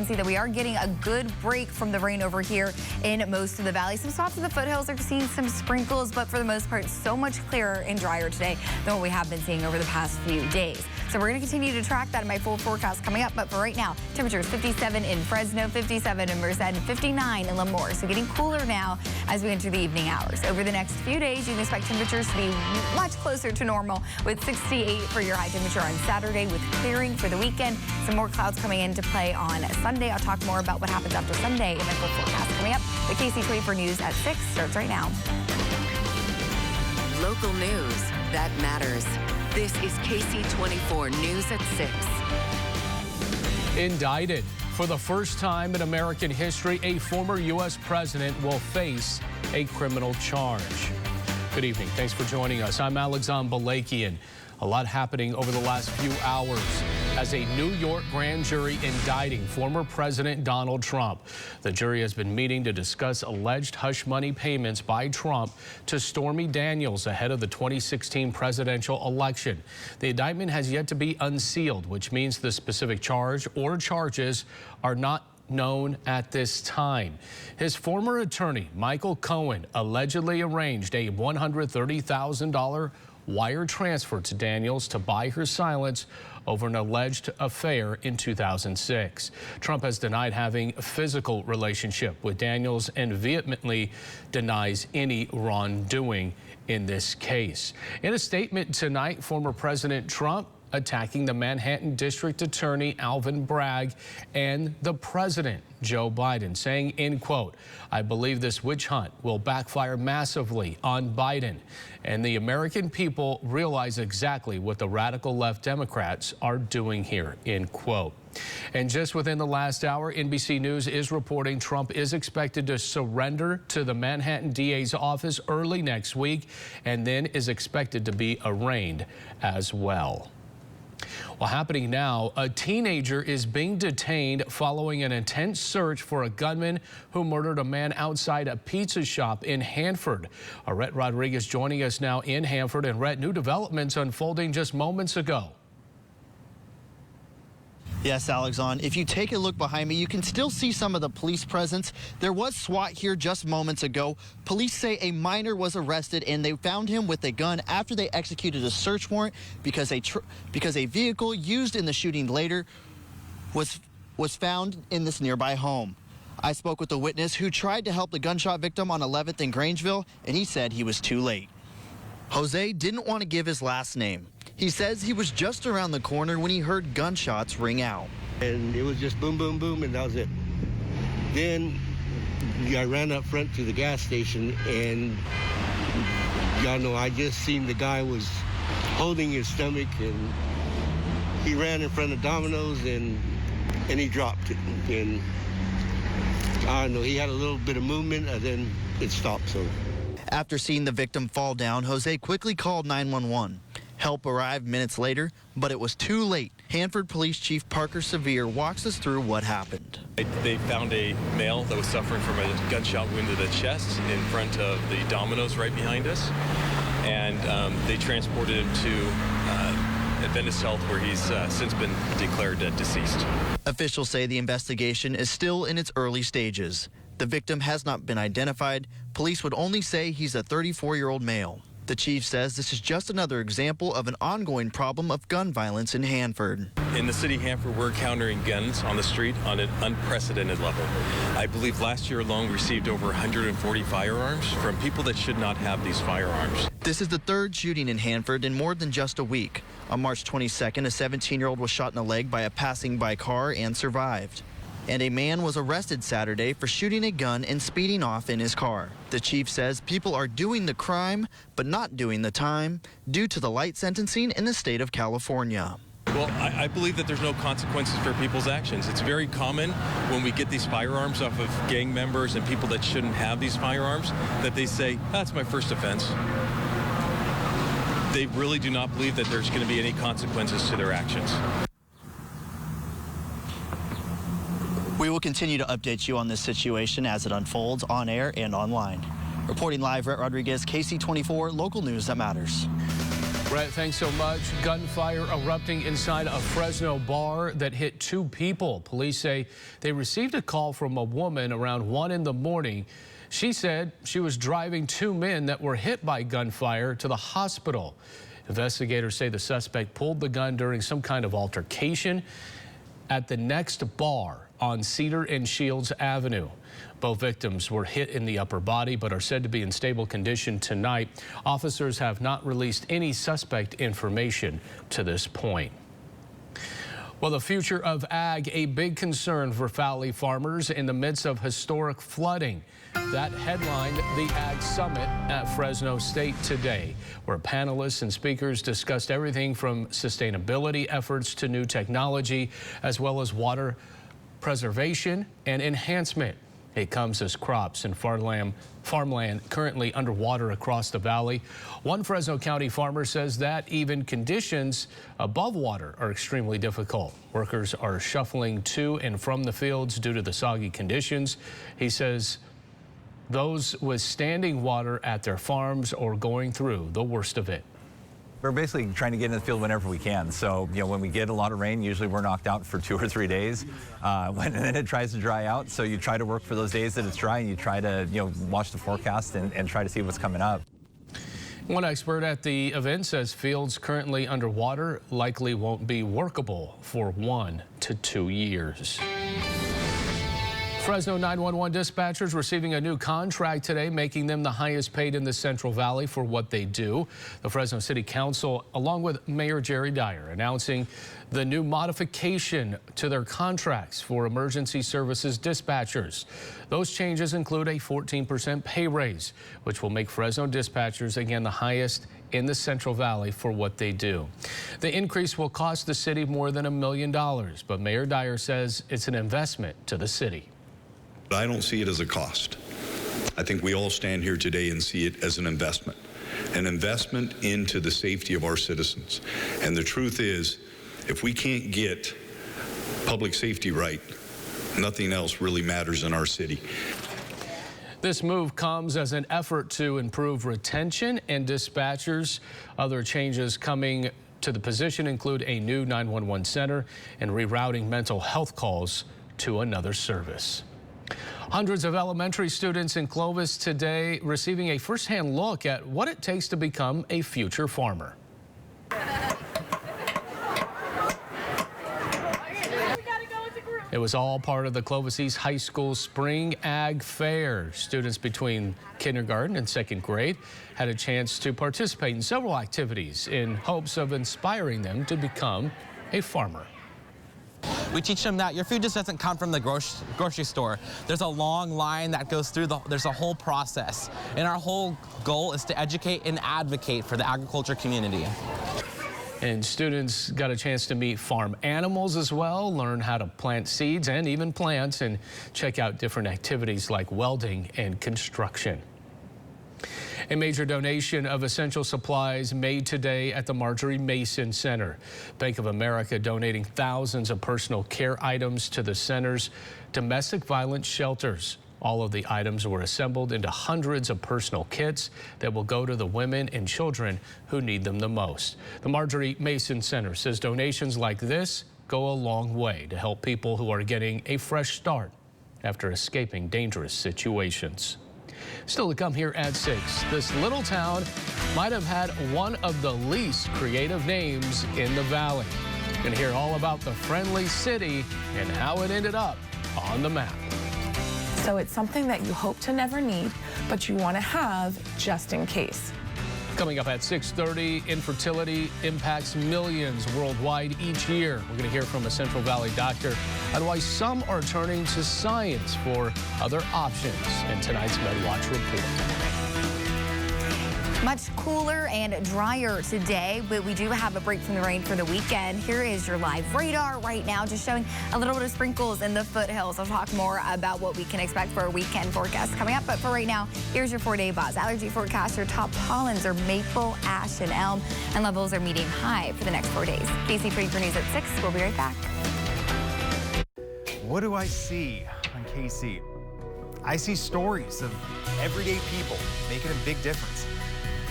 See that we are getting a good break from the rain over here in most of the valley. Some spots in the foothills are seeing some sprinkles, but for the most part, so much clearer and drier today than what we have been seeing over the past few days. So we're going to continue to track that in my full forecast coming up. But for right now, temperatures 57 in Fresno, 57 in Merced, and 59 in Lemoore. So getting cooler now as we enter the evening hours. Over the next few days, you can expect temperatures to be much closer to normal with 68 for your high temperature on Saturday with clearing for the weekend. Some more clouds coming into play on Sunday. I'll talk more about what happens after Sunday in my full forecast coming up. The Ksee 24 News at 6 starts right now. Local news that matters. This is Ksee 24 News at 6. Indicted. For the first time in American history, a former U.S. president will face a criminal charge. Good evening. Thanks for joining us. I'm Alexander Balakian. A lot happening over the last few hours as a New York grand jury indicting former President Donald Trump. The jury has been meeting to discuss alleged hush money payments by Trump to Stormy Daniels ahead of the 2016 presidential election. The indictment has yet to be unsealed, which means the specific charge or charges are not known at this time. His former attorney, Michael Cohen, allegedly arranged a $130,000 wire transfer to Daniels to buy her silence over an alleged affair in 2006. Trump has denied having a physical relationship with Daniels and vehemently denies any wrongdoing in this case. In a statement tonight, former President Trump attacking the Manhattan District Attorney Alvin Bragg and the President Joe Biden, saying, in quote, "I believe this witch hunt will backfire massively on Biden, and the American people realize exactly what the radical left Democrats are doing here," end quote. And just within the last hour, NBC News is reporting Trump is expected to surrender to the Manhattan DA's office early next week and then is expected to be arraigned as well. Well, happening now, a teenager is being detained following an intense search for a gunman who murdered a man outside a pizza shop in Hanford. Rhett Rodriguez joining us now in Hanford. And Rhett, new developments unfolding just moments ago. Yes, Alexander, if you take a look behind me, you can still see some of the police presence. There was SWAT here just moments ago. Police say a minor was arrested and they found him with a gun after they executed a search warrant because a vehicle used in the shooting later was found in this nearby home. I spoke with a witness who tried to help the gunshot victim on 11th and Grangeville, and he said he was too late. Jose didn't want to give his last name. He says he was just around the corner when he heard gunshots ring out. And it was just boom, boom, boom, and that was it. Then I ran up front to the gas station, and y'all know I just seen the guy was holding his stomach, and he ran in front of Domino's, and he dropped it. And I don't know, he had a little bit of movement, and then it stopped. So after seeing the victim fall down, Jose quickly called 911. Help arrived minutes later, but it was too late. Hanford Police Chief Parker Sevier walks us through what happened. They found a male that was suffering from a gunshot wound to the chest in front of the Domino's right behind us, and they transported him to Adventist Health, where he's since been declared deceased. Officials say the investigation is still in its early stages. The victim has not been identified. Police would only say he's a 34-year-old male. The chief says this is just another example of an ongoing problem of gun violence in Hanford. In the city of Hanford, we're encountering guns on the street on an unprecedented level. I believe last year alone we received over 140 firearms from people that should not have these firearms. This is the third shooting in Hanford in more than just a week. On March 22nd, a 17-year-old was shot in the leg by a passing-by car and survived. And a man was arrested Saturday for shooting a gun and speeding off in his car. The chief says people are doing the crime, but not doing the time, due to the light sentencing in the state of California. Well, I believe that there's no consequences for people's actions. It's very common when we get these firearms off of gang members and people that shouldn't have these firearms that they say, that's my first offense. They really do not believe that there's going to be any consequences to their actions. We will continue to update you on this situation as it unfolds on air and online. Reporting live, Rhett Rodriguez, Ksee 24, local news that matters. Brett, thanks so much. Gunfire erupting inside a Fresno bar that hit 2 people. Police say they received a call from a woman around 1 in the morning. She said she was driving 2 men that were hit by gunfire to the hospital. Investigators say the suspect pulled the gun during some kind of altercation at the next bar on Cedar and Shields Avenue. Both victims were hit in the upper body but are said to be in stable condition tonight. Officers have not released any suspect information to this point. Well, the future of ag, a big concern for Valley farmers in the midst of historic flooding. That headlined the Ag Summit at Fresno State today, where panelists and speakers discussed everything from sustainability efforts to new technology, as well as water preservation and enhancement. It comes as crops and farmland currently underwater across the valley. One Fresno County farmer says that even conditions above water are extremely difficult. Workers are shuffling to and from the fields due to the soggy conditions. He says those with standing water at their farms are going through the worst of it. We're basically trying to get in the field whenever we can. So, when we get a lot of rain, usually we're knocked out for 2 or 3 days. And then it tries to dry out. So you try to work for those days that it's dry, and you try to, watch the forecast and try to see what's coming up. One expert at the event says fields currently underwater likely won't be workable for 1 to 2 years. Fresno 911 dispatchers receiving a new contract today, making them the highest paid in the Central Valley for what they do. The Fresno City Council, along with Mayor Jerry Dyer, announcing the new modification to their contracts for emergency services dispatchers. Those changes include a 14% pay raise, which will make Fresno dispatchers again the highest in the Central Valley for what they do. The increase will cost the city more than $1 million, but Mayor Dyer says it's an investment to the city. I don't see it as a cost. I think we all stand here today and see it as an investment into the safety of our citizens. And the truth is, if we can't get public safety right, nothing else really matters in our city. This move comes as an effort to improve retention and dispatchers. Other changes coming to the position include a new 911 center and rerouting mental health calls to another service. Hundreds of elementary students in Clovis today receiving a firsthand look at what it takes to become a future farmer. It was all part of the Clovis East High School Spring Ag Fair. Students between kindergarten and 2nd grade had a chance to participate in several activities in hopes of inspiring them to become a farmer. We teach them that your food just doesn't come from the grocery store. There's a long line that goes through, there's a whole process. And our whole goal is to educate and advocate for the agriculture community. And students got a chance to meet farm animals as well, learn how to plant seeds and even plants, and check out different activities like welding and construction. A major donation of essential supplies made today at the Marjorie Mason Center. Bank of America donating thousands of personal care items to the center's domestic violence shelters. All of the items were assembled into hundreds of personal kits that will go to the women and children who need them the most. The Marjorie Mason Center says donations like this go a long way to help people who are getting a fresh start after escaping dangerous situations. Still to come here at 6, this little town might have had one of the least creative names in the valley. You're going to hear all about the friendly city and how it ended up on the map. So it's something that you hope to never need, but you want to have just in case. Coming up at 6:30, infertility impacts millions worldwide each year. We're going to hear from a Central Valley doctor on why some are turning to science for other options in tonight's MedWatch report. Much cooler and drier today, but we do have a break from the rain for the weekend. Here is your live radar right now, just showing a little bit of sprinkles in the foothills. I'll talk more about what we can expect for a weekend forecast coming up, but for right now, here's your 4-day buzz. Allergy forecast, your top pollens are maple, ash, and elm, and levels are medium high for the next 4 days. Ksee for News at 6. We'll be right back. What do I see on Ksee? I see stories of everyday people making a big difference.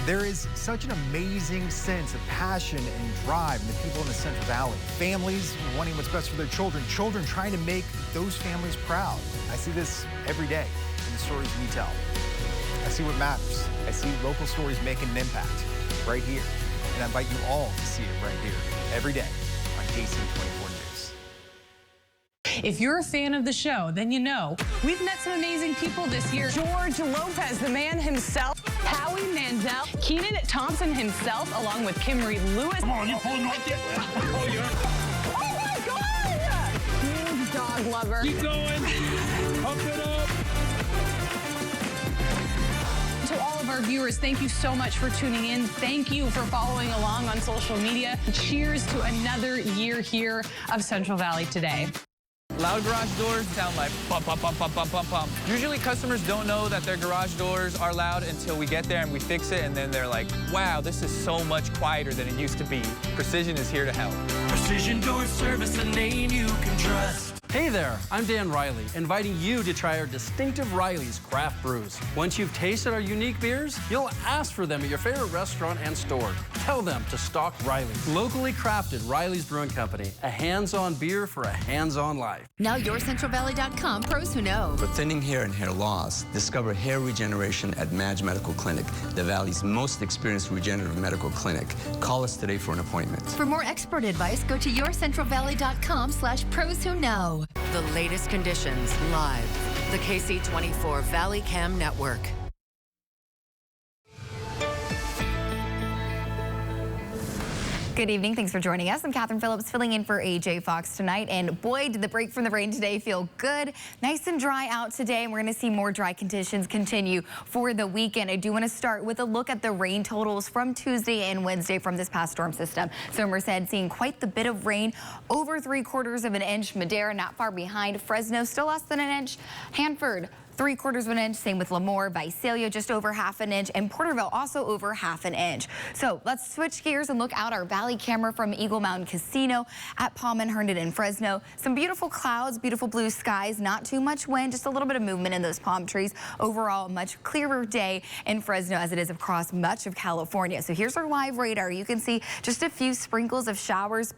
There is such an amazing sense of passion and drive in the people in the Central Valley. Families wanting what's best for their children, children trying to make those families proud. I see this every day in the stories we tell. I see what matters. I see local stories making an impact right here. And I invite you all to see it right here every day on Ksee 24 News. If you're a fan of the show, then you know we've met some amazing people this year. George Lopez, the man himself, Howie Mandel, Keenan Thompson himself, along with Kimberly Lewis. Come on, you're pulling right there. Oh my God! Huge dog lover. Keep going. Pump it up. To all of our viewers, thank you so much for tuning in. Thank you for following along on social media. Cheers to another year here of Central Valley Today. Loud garage doors sound like bump, bump, bump, bump, bump, bump, bump. Usually customers don't know that their garage doors are loud until we get there and we fix it, and then they're like, wow, this is so much quieter than it used to be. Precision is here to help. Precision Door Service, a name you can trust. Hey there, I'm Dan Riley, inviting you to try our distinctive Riley's craft brews. Once you've tasted our unique beers, you'll ask for them at your favorite restaurant and store. Tell them to stock Riley's. Locally crafted Riley's Brewing Company, a hands-on beer for a hands-on life. Now YourCentralValley.com, pros who know. For thinning hair and hair loss, discover hair regeneration at Madge Medical Clinic, the Valley's most experienced regenerative medical clinic. Call us today for an appointment. For more expert advice, go to YourCentralValley.com/pros who know. The latest conditions live. The Ksee 24 Valley Cam Network. Good evening. Thanks for joining us. I'm Catherine Phillips filling in for AJ Fox tonight. And boy, did the break from the rain today feel good. Nice and dry out today. And we're going to see more dry conditions continue for the weekend. I do want to start with a look at the rain totals from Tuesday and Wednesday from this past storm system. So Merced seeing quite the bit of rain, over 3/4 of an inch. Madera not far behind. Fresno still less than an inch. Hanford 3/4 of an inch, same with Lemoore, Visalia just over 1/2 inch, and Porterville also over 1/2 inch. So let's switch gears and look out our valley camera from Eagle Mountain Casino at Palm and Herndon in Fresno. Some beautiful clouds, beautiful blue skies, not too much wind, just a little bit of movement in those palm trees. Overall, a much clearer day in Fresno as it is across much of California. So here's our live radar. You can see just a few sprinkles of showers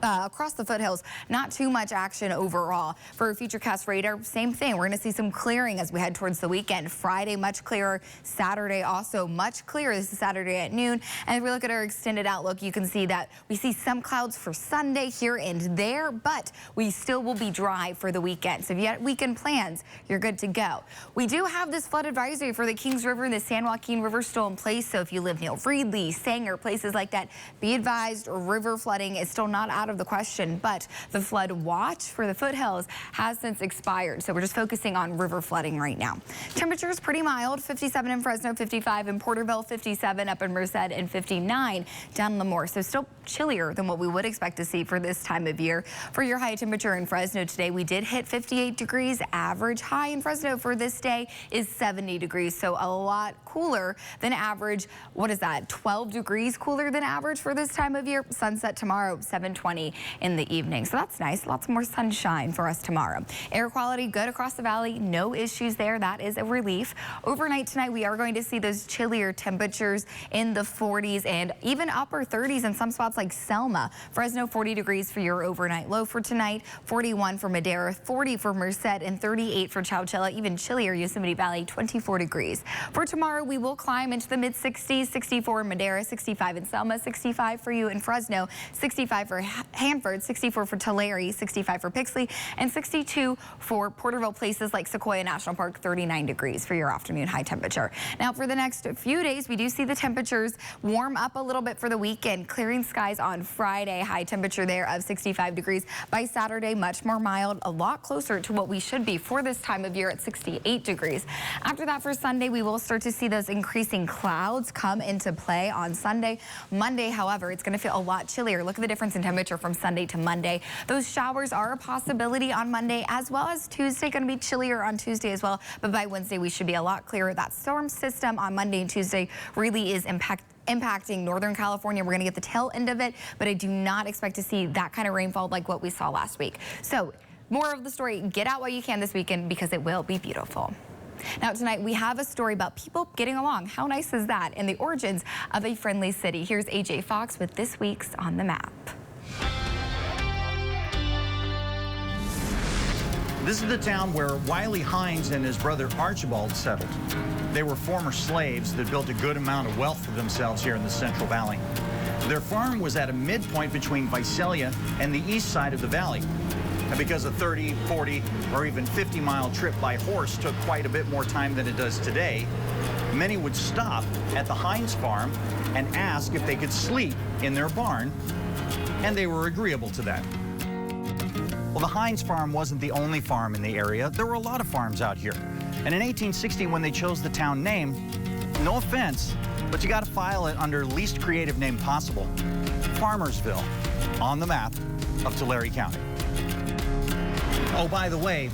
across the foothills. Not too much action overall. For a Futurecast radar, same thing. We're going to see some clearing as we head towards the weekend. Friday, much clearer. Saturday, also much clearer. This is Saturday at noon. And if we look at our extended outlook, you can see that we see some clouds for Sunday here and there, but we still will be dry for the weekend. So if you have weekend plans, you're good to go. We do have this flood advisory for the Kings River and the San Joaquin River still in place. So if you live near Reedley, Sanger, places like that, be advised river flooding is still not out of the question, but the flood watch for the foothills has since expired. So we're just focusing on river flooding right now. Temperatures pretty mild, 57 in Fresno, 55 in Porterville, 57 up in Merced, and 59 down in Lemoore. So still chillier than what we would expect to see for this time of year. For your high temperature in Fresno today, we did hit 58 degrees. Average high in Fresno for this day is 70 degrees. So a lot cooler than average. What is that? 12 degrees cooler than average for this time of year. Sunset tomorrow, 7:20 in the evening. So that's nice. Lots more sunshine for us tomorrow. Air quality good across the valley. No issues there. That is a relief. Overnight tonight, we are going to see those chillier temperatures in the 40s and even upper 30s in some spots like Selma. Fresno, 40 degrees for your overnight low for tonight. 41 for Madera, 40 for Merced, and 38 for Chowchilla. Even chillier, Yosemite Valley, 24 degrees. For tomorrow, we will climb into the mid-60s. 64 in Madera, 65 in Selma, 65 for you in Fresno, 65 for Hanford, 64 for Tulare, 65 for Pixley, and 62 for Porterville. Places like Sequoia National Park, 39 degrees for your afternoon high temperature. Now for the next few days, we do see the temperatures warm up a little bit for the weekend. Clearing skies on Friday, high temperature there of 65 degrees. By Saturday, much more mild, a lot closer to what we should be for this time of year at 68 degrees. After that, for Sunday, we will start to see those increasing clouds come into play on Sunday. Monday, however, it's going to feel a lot chillier. Look at the difference in temperature from Sunday to Monday. Those showers are a possibility on Monday as well as Tuesday. Going to be chillier on Tuesday as well, but by Wednesday we should be a lot clearer. That storm system on Monday and Tuesday really is impacting Northern California. We're going to get the tail end of it, but I do not expect to see that kind of rainfall like what we saw last week. So more of the story, get out while you can this weekend because it will be beautiful. Now tonight we have a story about people getting along. How nice is that? And the origins of a friendly city. Here's AJ Fox with this week's On the Map. This is the town where Wiley Hines and his brother Archibald settled. They were former slaves that built a good amount of wealth for themselves here in the Central Valley. Their farm was at a midpoint between Visalia and the east side of the valley. And because a 30, 40, or even 50-mile trip by horse took quite a bit more time than it does today, many would stop at the Hines farm and ask if they could sleep in their barn, and they were agreeable to that. Well, the Hines farm wasn't the only farm in the area. There were a lot of farms out here. And in 1860, when they chose the town name, no offense, but you got to file it under least creative name possible, Farmersville, on the map of Tulare County. Oh, by the way,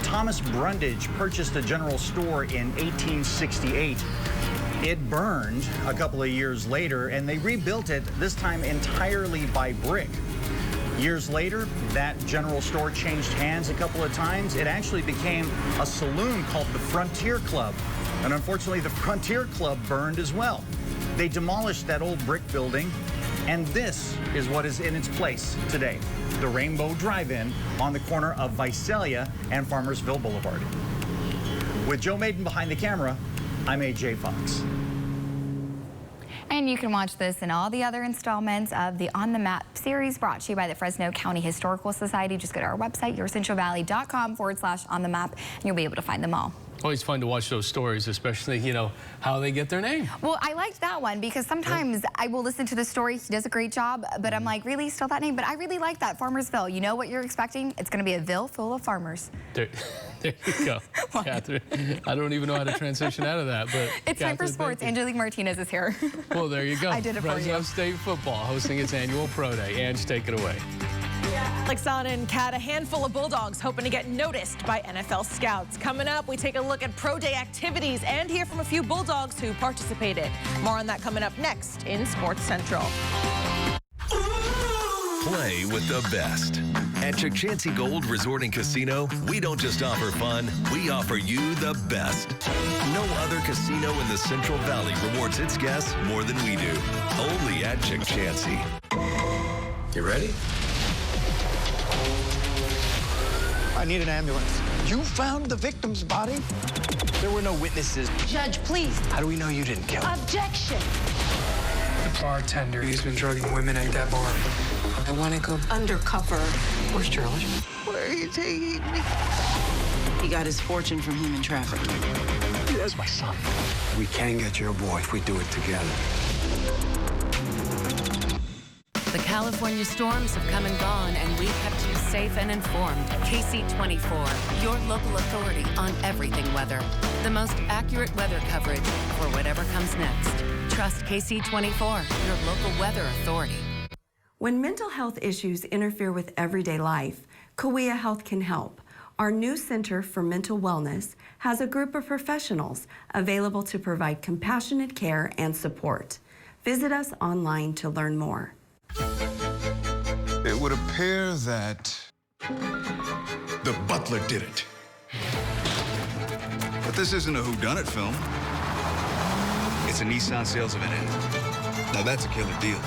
Thomas Brundage purchased a general store in 1868. It burned a couple of years later, and they rebuilt it, this time entirely by brick. Years later, that general store changed hands a couple of times. It actually became a saloon called the Frontier Club. And unfortunately, the Frontier Club burned as well. They demolished that old brick building, and this is what is in its place today. The Rainbow Drive-In on the corner of Visalia and Farmersville Boulevard. With Joe Maiden behind the camera, I'm AJ Fox. And you can watch this and all the other installments of the On the Map series brought to you by the Fresno County Historical Society. Just go to our website, yourcentralvalley.com/on-the-map, and you'll be able to find them all. Always fun to watch those stories, especially, you know, how they get their name. Well, I liked that one because sometimes I will listen to the story. He does a great job, but I'm like, really, still that name? But I really like that, Farmersville. You know what you're expecting? It's going to be a ville full of farmers. There you go, Catherine. I don't even know how to transition out of that, but it's time for sports. Angelique Martinez is here. Well, there you go. I did it for Fresno you. State football hosting its annual Pro Day. Ange, take it away. Alexander and Kat, a handful of Bulldogs hoping to get noticed by NFL scouts. Coming up, we take a look at Pro Day activities and hear from a few Bulldogs who participated. More on that coming up next in Sports Central. Play with the best. At Ksee Gold Resort and Casino, we don't just offer fun, we offer you the best. No other casino in the Central Valley rewards its guests more than we do. Only at Ksee. You ready? I need an ambulance. You found the victim's body? There were no witnesses. Judge, please. How do we know you didn't kill him? Objection. The bartender, he's been drugging women at that bar. I want to go undercover. Where's Charlie? Where are you taking me? He got his fortune from human trafficking. That's my son. We can get your boy if we do it together. The California storms have come and gone, and we kept you safe and informed. Ksee 24, your local authority on everything weather. The most accurate weather coverage for whatever comes next. Trust Ksee 24, your local weather authority. When mental health issues interfere with everyday life, Ksee Health can help. Our new Center for Mental Wellness has a group of professionals available to provide compassionate care and support. Visit us online to learn more. It would appear that the butler did it. But this isn't a whodunit film. It's a Nissan sales event. Now that's a killer deal.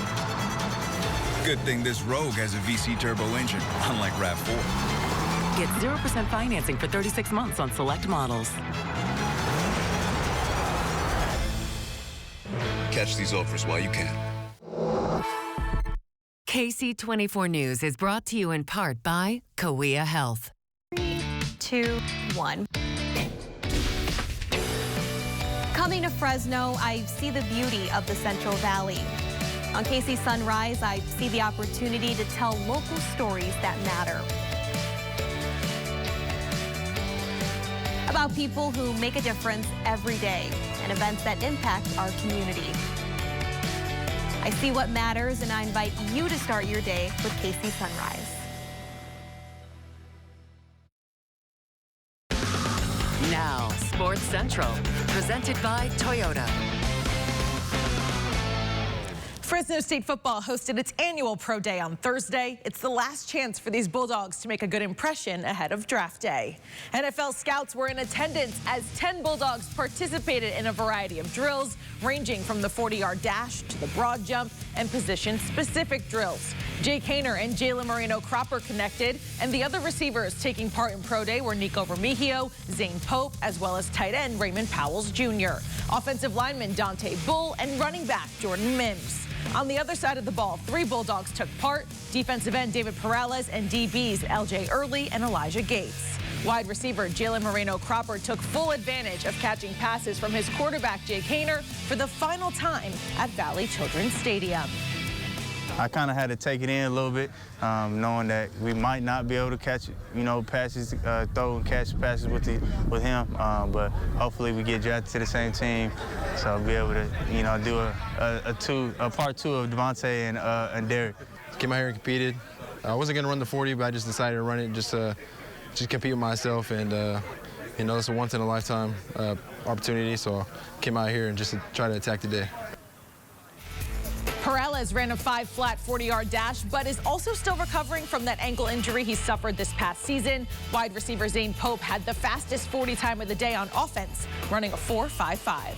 Good thing this Rogue has a VC turbo engine, unlike RAV4. Get 0% financing for 36 months on select models. Catch these offers while you can. Ksee 24 News is brought to you in part by Ksee Health. 3, 2, 1. Coming to Fresno, I see the beauty of the Central Valley. On Ksee Sunrise, I see the opportunity to tell local stories that matter. About people who make a difference every day and events that impact our community. I see what matters, and I invite you to start your day with Ksee Sunrise. Now, Sports Central, presented by Toyota. Fresno State football hosted its annual Pro Day on Thursday. It's the last chance for these Bulldogs to make a good impression ahead of draft day. NFL scouts were in attendance as 10 Bulldogs participated in a variety of drills, ranging from the 40-yard dash to the broad jump and position-specific drills. Jake Haener and Jalen Moreno-Cropper connected, and the other receivers taking part in Pro Day were Nico Remigio, Zane Pope, as well as tight end Raymond Powells Jr., offensive lineman Dante Bull, and running back Jordan Mims. On the other side of the ball, 3 Bulldogs took part: defensive end David Perales and DBs LJ Early and Elijah Gates. Wide receiver Jalen Moreno-Cropper took full advantage of catching passes from his quarterback Jake Haener for the final time at Valley Children's Stadium. I kind of had to take it in a little bit, knowing that we might not be able to catch, passes, throw and catch passes with him. But hopefully we get drafted to the same team, so I'll be able to, do a part 2 of Devontae and Derek. Came out here and competed. I wasn't gonna run the 40, but I just decided to run it just compete with myself, and it's a once in a lifetime opportunity. So I came out here and just to try to attack the day. Perales ran a 5-flat 40-yard dash, but is also still recovering from that ankle injury he suffered this past season. Wide receiver Zane Pope had the fastest 40 time of the day on offense, running a 4.55.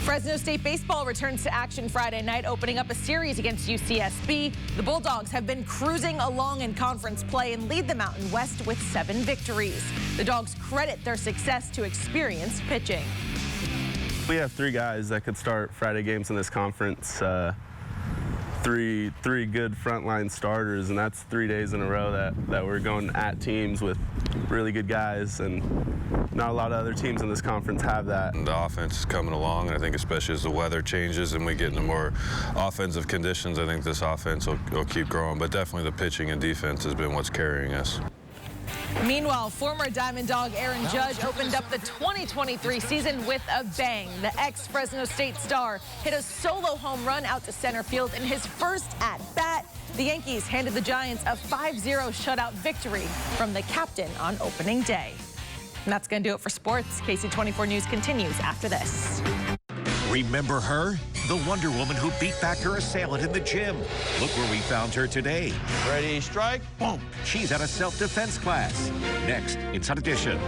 Fresno State baseball returns to action Friday night, opening up a series against UCSB. The Bulldogs have been cruising along in conference play and lead the Mountain West with 7 victories. The Dogs credit their success to experienced pitching. We have 3 guys that could start Friday games in this conference. Three good frontline starters, and that's 3 days in a row that we're going at teams with really good guys, and not a lot of other teams in this conference have that. The offense is coming along, and I think especially as the weather changes and we get into more offensive conditions, I think this offense will keep growing, but definitely the pitching and defense has been what's carrying us. Meanwhile, former Diamond Dog Aaron Judge opened up the 2023 season with a bang. The ex-Fresno State star hit a solo home run out to center field in his first at-bat. The Yankees handed the Giants a 5-0 shutout victory from the captain on opening day. And that's going to do it for sports. Ksee 24 News continues after this. Remember her? The Wonder Woman who beat back her assailant in the gym. Look where we found her today. Ready, strike? Boom! She's at a self-defense class. Next, Inside Edition.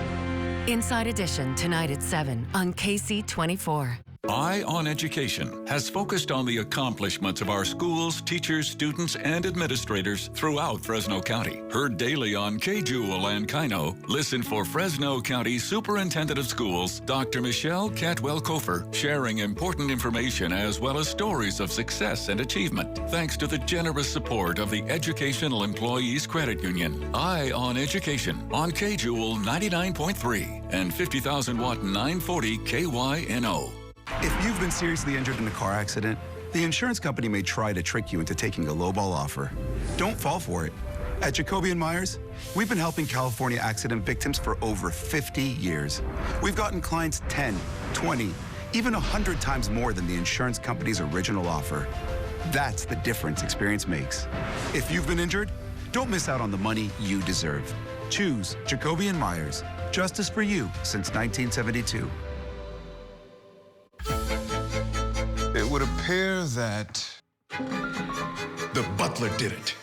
Inside Edition tonight at 7 on Ksee 24. Eye on Education has focused on the accomplishments of our schools, teachers, students, and administrators throughout Fresno County. Heard daily on K-Jewel and Kino, listen for Fresno County Superintendent of Schools, Dr. Michelle Catwell-Kofer, sharing important information as well as stories of success and achievement, thanks to the generous support of the Educational Employees Credit Union. Eye on Education on K-Jewel 99.3 and 50,000-watt 940 KYNO. If you've been seriously injured in a car accident, the insurance company may try to trick you into taking a lowball offer. Don't fall for it. At Jacoby & Myers, we've been helping California accident victims for over 50 years. We've gotten clients 10, 20, even 100 times more than the insurance company's original offer. That's the difference experience makes. If you've been injured, don't miss out on the money you deserve. Choose Jacoby & Myers. Justice for you since 1972. It would appear that the butler did it.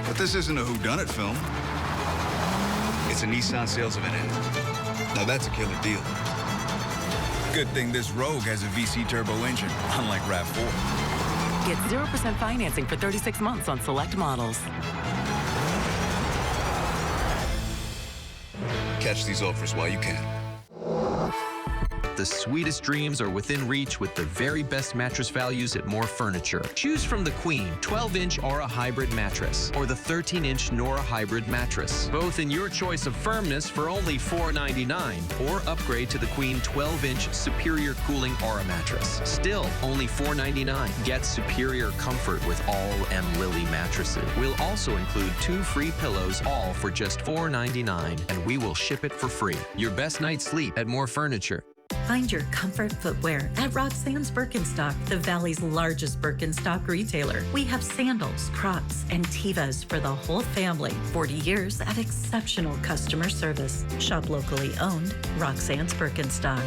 But this isn't a whodunit film. It's a Nissan sales event. Now that's a killer deal. Good thing this Rogue has a VC turbo engine, unlike RAV4. Get 0% financing for 36 months on select models. Catch these offers while you can. The sweetest dreams are within reach with the very best mattress values at More Furniture. Choose from the Queen 12-inch Aura Hybrid mattress or the 13-inch Nora Hybrid mattress, both in your choice of firmness for only $499, or upgrade to the Queen 12-inch Superior Cooling Aura mattress. Still only $499. Get superior comfort with all M. Lily mattresses. We'll also include 2 free pillows, all for just $499, and we will ship it for free. Your best night's sleep at More Furniture. Find your comfort footwear at Roxanne's Birkenstock, the Valley's largest Birkenstock retailer. We have sandals, Crocs, and Tevas for the whole family. 40 years of exceptional customer service. Shop locally owned, Roxanne's Birkenstock.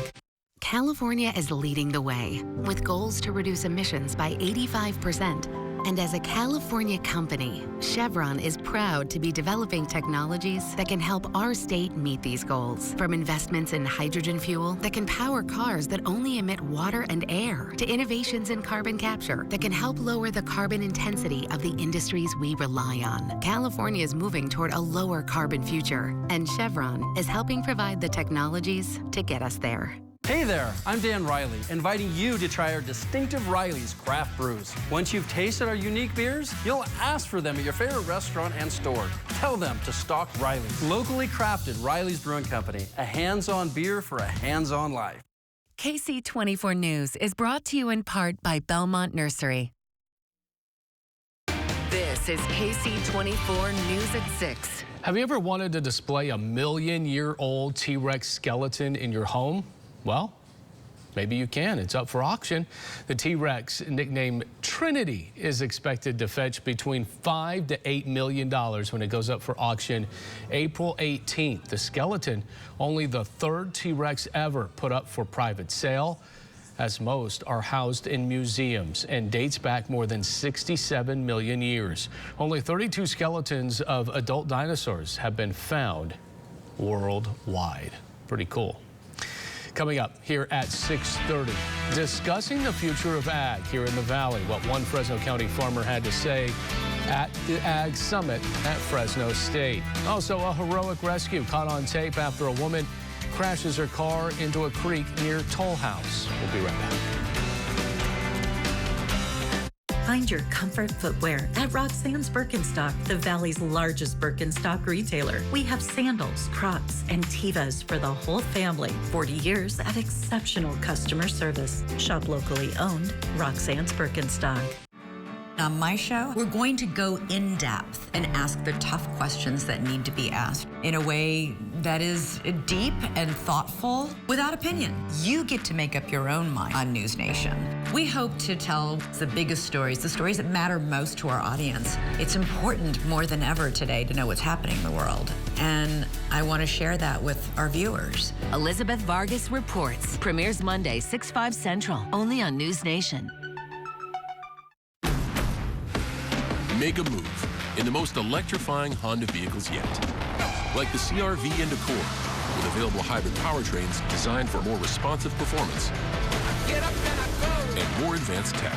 California is leading the way with goals to reduce emissions by 85%. And as a California company, Chevron is proud to be developing technologies that can help our state meet these goals. From investments in hydrogen fuel that can power cars that only emit water and air, to innovations in carbon capture that can help lower the carbon intensity of the industries we rely on. California is moving toward a lower carbon future, and Chevron is helping provide the technologies to get us there. Hey there, I'm Dan Riley, inviting you to try our distinctive Riley's craft brews. Once you've tasted our unique beers, you'll ask for them at your favorite restaurant and store. Tell them to stock Riley's. Locally crafted Riley's Brewing Company, a hands-on beer for a hands-on life. Ksee 24 News is brought to you in part by Belmont Nursery. This is Ksee 24 News at 6. Have you ever wanted to display a million-year-old T-Rex skeleton in your home? Well, maybe you can. It's up for auction. The T-Rex, nicknamed Trinity, is expected to fetch between $5 to $8 million when it goes up for auction April 18th. The skeleton, only the third T-Rex ever put up for private sale, as most are housed in museums and dates back more than 67 million years. Only 32 skeletons of adult dinosaurs have been found worldwide. Pretty cool. Coming up here at 6:30, discussing the future of ag here in the Valley, what one Fresno County farmer had to say at the Ag Summit at Fresno State. Also, a heroic rescue caught on tape after a woman crashes her car into a creek near Toll House. We'll be right back. Find your comfort footwear at Roxanne's Birkenstock, the Valley's largest Birkenstock retailer. We have sandals, Crocs, and Tevas for the whole family. 40 years of exceptional customer service. Shop locally owned, Roxanne's Birkenstock. On my show, we're going to go in depth and ask the tough questions that need to be asked in a way that is deep and thoughtful without opinion. You get to make up your own mind on News Nation. We hope to tell the biggest stories, the stories that matter most to our audience. It's important more than ever today to know what's happening in the world. And I want to share that with our viewers. Elizabeth Vargas Reports premieres Monday, 6/5 Central, only on News Nation. Make a move in the most electrifying Honda vehicles yet. Like the CR-V and Accord, with available hybrid powertrains designed for more responsive performance and more advanced tech.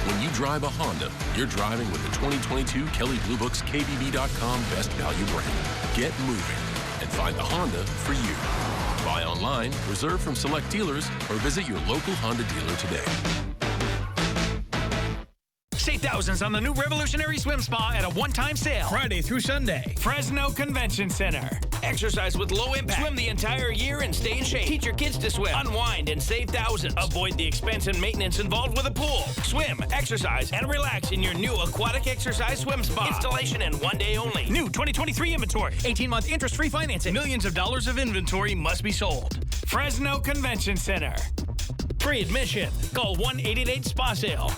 When you drive a Honda, you're driving with the 2022 Kelley Blue Book's KBB.com Best Value brand. Get moving and find the Honda for you. Buy online, reserve from select dealers, or visit your local Honda dealer today. Save thousands on the new revolutionary swim spa at a one-time sale. Friday through Sunday. Fresno Convention Center. Exercise with low impact. Swim the entire year and stay in shape. Teach your kids to swim. Unwind and save thousands. Avoid the expense and maintenance involved with a pool. Swim, exercise, and relax in your new aquatic exercise swim spa. Installation in 1 day only. New 2023 inventory. 18-month interest-free financing. Millions of dollars of inventory must be sold. Fresno Convention Center. Free admission. Call 1-888-SPA-SALE.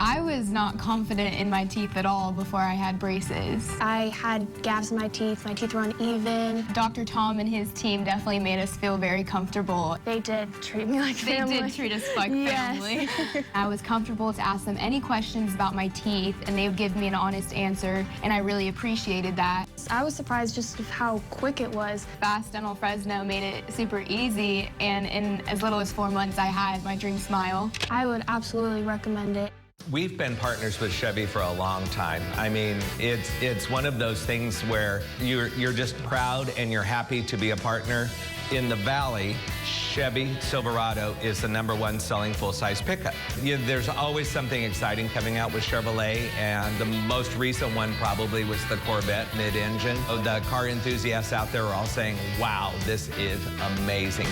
I was not confident in my teeth at all before I had braces. I had gaps in my teeth were uneven. Dr. Tom and his team definitely made us feel very comfortable. They did treat me like family. They did treat us like family. I was comfortable to ask them any questions about my teeth, and they would give me an honest answer, and I really appreciated that. I was surprised just how quick it was. Fast Dental Fresno made it super easy, and in as little as 4 months, I had my dream smile. I would absolutely recommend it. We've been partners with Chevy for a long time. I mean, it's one of those things where you're just proud and you're happy to be a partner. In the Valley, Chevy Silverado is the #1 selling full-size pickup. There's always something exciting coming out with Chevrolet, and the most recent one probably was the Corvette mid-engine. The car enthusiasts out there are all saying, wow, this is amazing.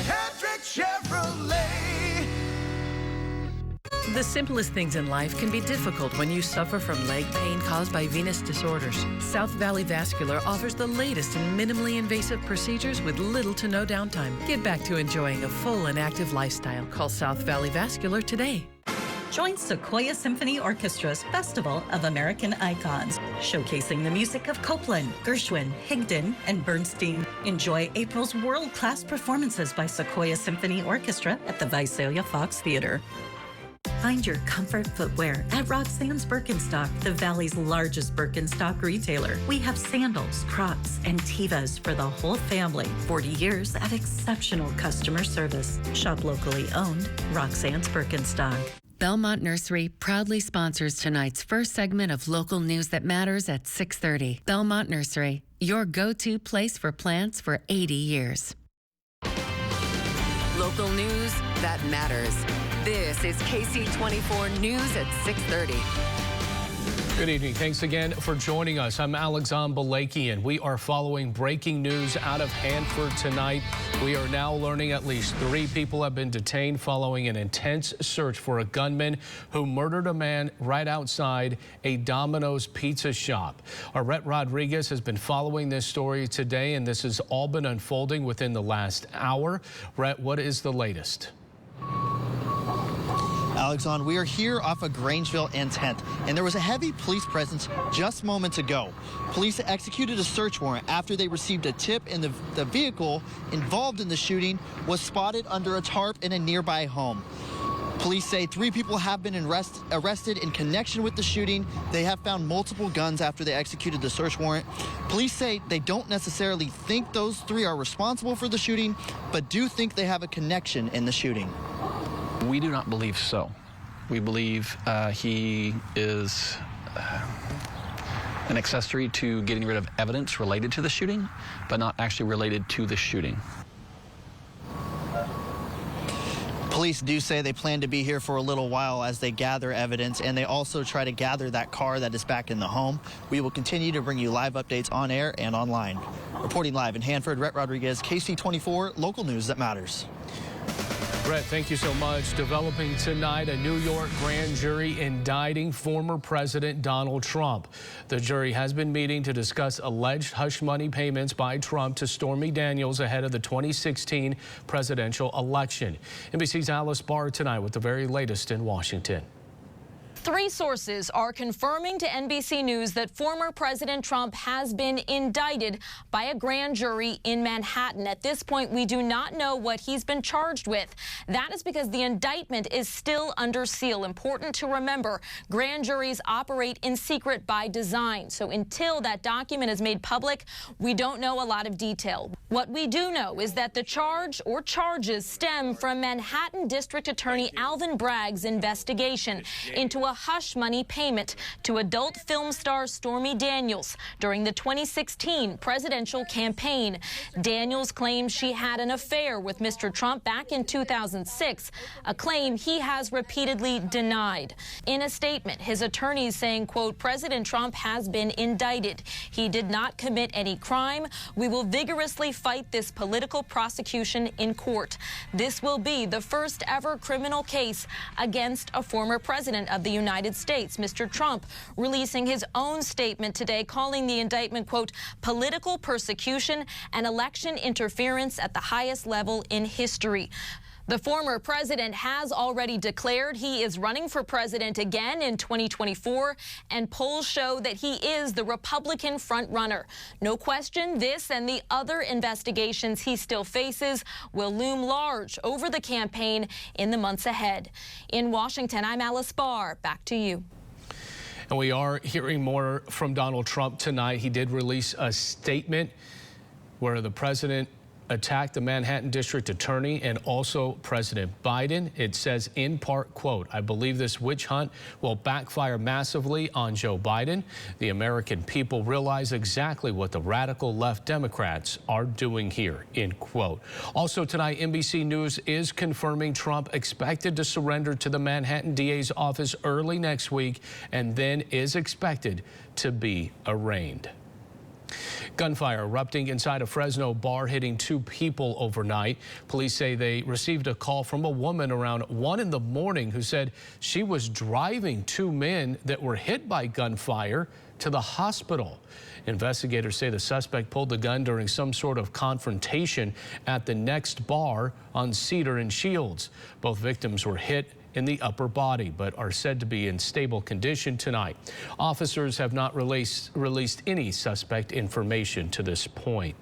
Patrick Chevrolet. The simplest things in life can be difficult when you suffer from leg pain caused by venous disorders. South Valley Vascular offers the latest in minimally invasive procedures with little to no downtime. Get back to enjoying a full and active lifestyle. Call South Valley Vascular today. Join Sequoia Symphony Orchestra's Festival of American Icons. showcasing the music of Copland, Gershwin, Higdon, and Bernstein. Enjoy April's world-class performances by Sequoia Symphony Orchestra at the Visalia Fox Theater. Find your comfort footwear at Roxanne's Birkenstock, the Valley's largest Birkenstock retailer. We have sandals, Crocs, and Tevas for the whole family. 40 years of exceptional customer service. Shop locally owned, Roxanne's Birkenstock. Belmont Nursery proudly sponsors tonight's first segment of local news that matters at 6:30. Belmont Nursery, your go-to place for plants for 80 years. Local news that matters. This is KC24 News at 6:30. Good evening. Thanks again for joining us. I'm Alexander Balakian. We are following breaking news out of Hanford tonight. We are now learning at least 3 people have been detained following an intense search for a gunman who murdered a man right outside a Domino's pizza shop. Our Rhett Rodriguez has been following this story today, and this has all been unfolding within the last hour. Rhett, what is the latest? Alexander, we are here off of Grangeville and 10th, and there was a heavy police presence just moments ago. Police executed a search warrant after they received a tip, and the vehicle involved in the shooting was spotted under a tarp in a nearby home. Police say 3 people have been arrested in connection with the shooting. They have found multiple guns after they executed the search warrant. Police say they don't necessarily think those 3 are responsible for the shooting, but do think they have a connection in the shooting. We do not believe so. We believe he is an accessory to getting rid of evidence related to the shooting, but not actually related to the shooting. Police do say they plan to be here for a little while as they gather evidence, and they also try to gather that car that is back in the home. We will continue to bring you live updates on air and online. Reporting live in Hanford, Rhett Rodriguez, KC24, local news that matters. Brett, thank you so much. Developing tonight, a New York grand jury indicting former President Donald Trump. The jury has been meeting to discuss alleged hush money payments by Trump to Stormy Daniels ahead of the 2016 presidential election. NBC's Alice Barr tonight with the very latest in Washington. 3 sources are confirming to NBC News that former President Trump has been indicted by a grand jury in Manhattan. At this point, we do not know what he's been charged with. That is because the indictment is still under seal. Important to remember, grand juries operate in secret by design. So until that document is made public, we don't know a lot of detail. What we do know is that the charge or charges stem from Manhattan District Attorney Alvin Bragg's investigation into a hush money payment to adult film star Stormy Daniels during the 2016 presidential campaign. Daniels claims she had an affair with Mr. Trump back in 2006, a claim he has repeatedly denied. In a statement, his attorneys saying, quote, President Trump has been indicted. He did not commit any crime. We will vigorously fight this political prosecution in court. This will be the first ever criminal case against a former president of the United States. Mr. Trump releasing his own statement today, calling the indictment, quote, political persecution and election interference at the highest level in history. The former president has already declared he is running for president again in 2024, and polls show that he is the Republican frontrunner. No question, this and the other investigations he still faces will loom large over the campaign in the months ahead. In Washington, I'm Alice Barr. Back to you. And we are hearing more from Donald Trump tonight. He did release a statement where the president attacked the Manhattan District Attorney and also President Biden. It says in part, quote, I believe this witch hunt will backfire massively on Joe Biden. The American people realize exactly what the radical left Democrats are doing here, end quote. Also tonight, NBC News is confirming Trump expected to surrender to the Manhattan DA's office early next week and then is expected to be arraigned. Gunfire erupting inside a Fresno bar, hitting 2 people overnight. Police say they received a call from a woman around 1 in the morning who said she was driving 2 men that were hit by gunfire to the hospital. Investigators say the suspect pulled the gun during some sort of confrontation at the next bar on Cedar and Shields. Both victims were hit in the upper body, but are said to be in stable condition tonight. Officers have not released any suspect information to this point.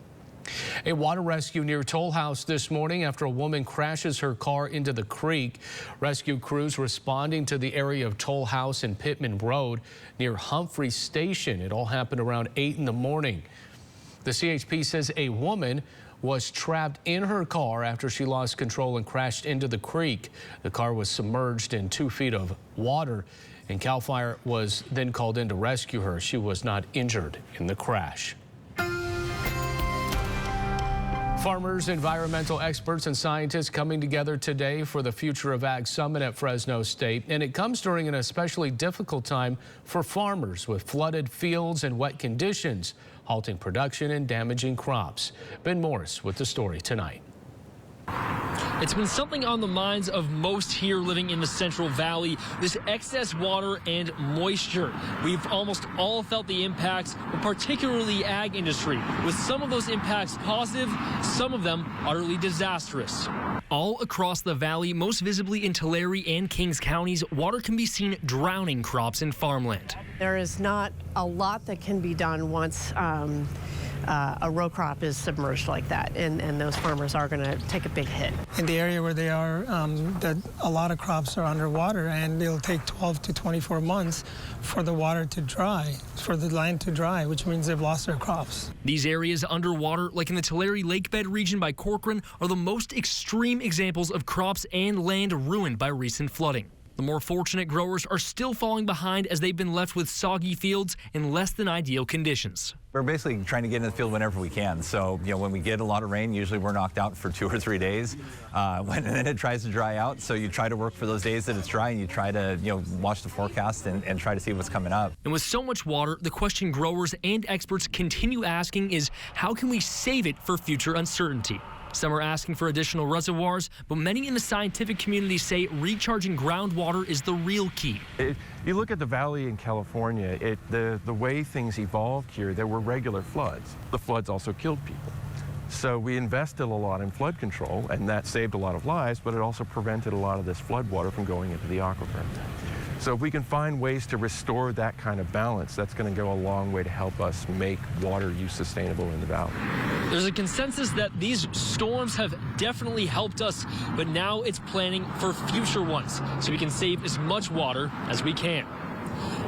A water rescue near Toll House this morning after a woman crashes her car into the creek. Rescue crews responding to the area of Toll House and Pittman Road near Humphrey Station. It all happened around 8 in the morning. The CHP says a woman was trapped in her car after she lost control and crashed into the creek. The car was submerged in 2 feet of water, and CAL FIRE was then called in to rescue her. She was not injured in the crash. Farmers, environmental experts, and scientists coming together today for the Future of Ag Summit at Fresno State. And it comes during an especially difficult time for farmers with flooded fields and wet conditions, halting production and damaging crops. Ben Morris with the story tonight. It's been something on the minds of most here living in the Central Valley, this excess water and moisture. We've almost all felt the impacts, but particularly ag industry, with some of those impacts positive, some of them utterly disastrous. All across the valley, most visibly in Tulare and Kings counties, water can be seen drowning crops and farmland. There is not a lot that can be done once a row crop is submerged like that, and those farmers are going to take a big hit. In the area where they are, a lot of crops are underwater, and it'll take 12 to 24 months for the water to dry, for the land to dry, which means they've lost their crops. These areas underwater, like in the Tulare Lake Bed region by Corcoran, are the most extreme examples of crops and land ruined by recent flooding. The more fortunate growers are still falling behind as they've been left with soggy fields in less than ideal conditions. We're basically trying to get in the field whenever we can. So, when we get a lot of rain, usually we're knocked out for 2 or 3 days. And then it tries to dry out. So you try to work for those days that it's dry, and you try to, watch the forecast and try to see what's coming up. And with so much water, the question growers and experts continue asking is, how can we save it for future uncertainty? Some are asking for additional reservoirs, but many in the scientific community say recharging groundwater is the real key. If you look at the valley in California, the way things evolved here, there were regular floods. The floods also killed people. So we invested a lot in flood control, and that saved a lot of lives, but it also prevented a lot of this flood water from going into the aquifer. So if we can find ways to restore that kind of balance, that's going to go a long way to help us make water use sustainable in the valley. There's a consensus that these storms have definitely helped us, but now it's planning for future ones so we can save as much water as we can.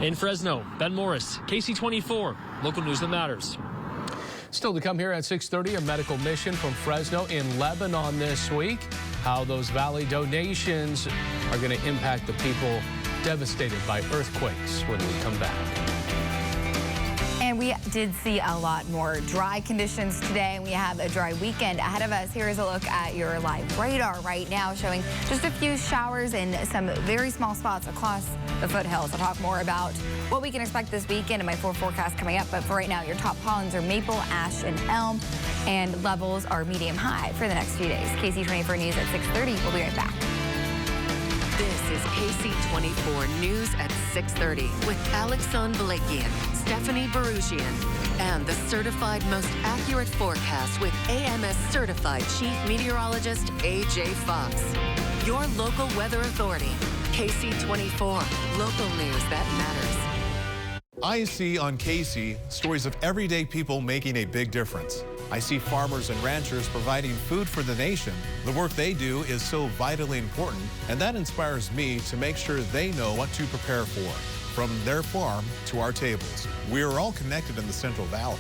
In Fresno, Ben Morris, KC24, local news that matters. Still to come here at 6:30, a medical mission from Fresno in Lebanon this week. How those valley donations are going to impact the people devastated by earthquakes when we come back. And we did see a lot more dry conditions today, and we have a dry weekend ahead of us. Here is a look at your live radar right now, showing just a few showers in some very small spots across the foothills. I'll talk more about what we can expect this weekend in my full forecast coming up, but for right now, your top pollens are maple, ash, and elm, and levels are medium high for the next few days. KC24 News at 6:30. We'll be right back. This is KC24 News at 6:30 with Alexon Balakian, Stephanie Barugian, and the certified most accurate forecast with AMS certified Chief Meteorologist AJ Fox. Your local weather authority, KC24, local news that matters. I see on Ksee stories of everyday people making a big difference. I see farmers and ranchers providing food for the nation. The work they do is so vitally important, and that inspires me to make sure they know what to prepare for, from their farm to our tables. We are all connected in the Central Valley.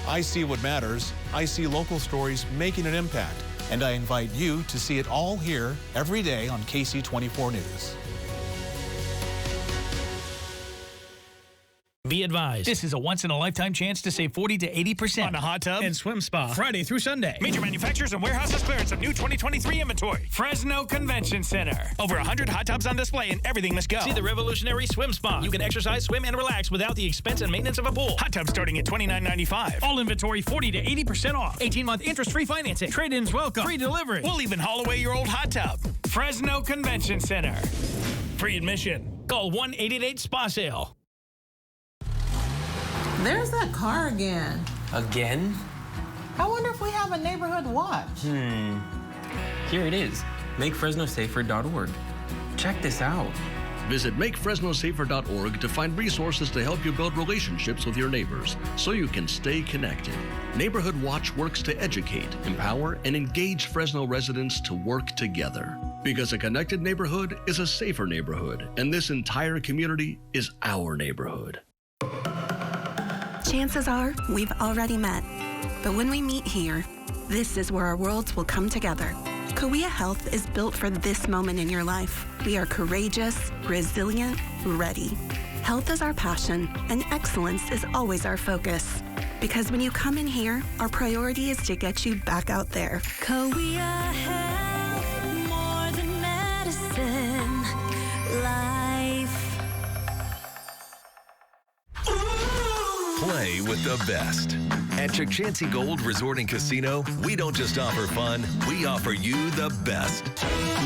I see what matters. I see local stories making an impact, and I invite you to see it all here every day on KC24 News. Be advised, this is a once-in-a-lifetime chance to save 40 to 80% on a hot tub and swim spa. Friday through Sunday. Major manufacturers and warehouses clearance of new 2023 inventory. Fresno Convention Center. Over 100 hot tubs on display and everything must go. See the revolutionary swim spa. You can exercise, swim, and relax without the expense and maintenance of a pool. Hot tubs starting at $29.95. All inventory 40 to 80% off. 18-month interest-free financing. Trade-ins welcome. Free delivery. We'll even haul away your old hot tub. Fresno Convention Center. Free admission. Call 1-888-SPA-SALE. There's that car again. Again? I wonder if we have a neighborhood watch. Here it is. MakeFresnoSafer.org. check this out. Visit MakeFresnoSafer.org to find resources to help you build relationships with your neighbors so you can stay connected. Neighborhood Watch works to educate, empower, and engage Fresno residents to work together. Because a connected neighborhood is a safer neighborhood, and this entire community is our neighborhood. Chances are we've already met. But when we meet here, this is where our worlds will come together. Cahuilla Health is built for this moment in your life. We are courageous, resilient, ready. Health is our passion, and excellence is always our focus. Because when you come in here, our priority is to get you back out there. Cahuilla Health, more than medicine, life. Play with the best. At Ksee Gold Resort and Casino, we don't just offer fun, we offer you the best.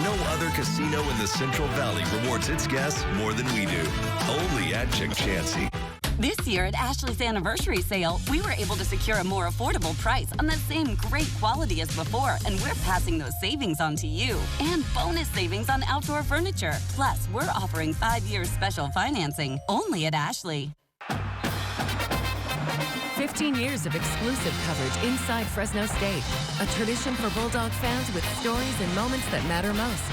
No other casino in the Central Valley rewards its guests more than we do. Only at Ksee. This year at Ashley's anniversary sale, we were able to secure a more affordable price on the same great quality as before, and we're passing those savings on to you. And bonus savings on outdoor furniture. Plus, we're offering 5 years special financing only at Ashley. 15 years of exclusive coverage inside Fresno State. A tradition for Bulldog fans with stories and moments that matter most.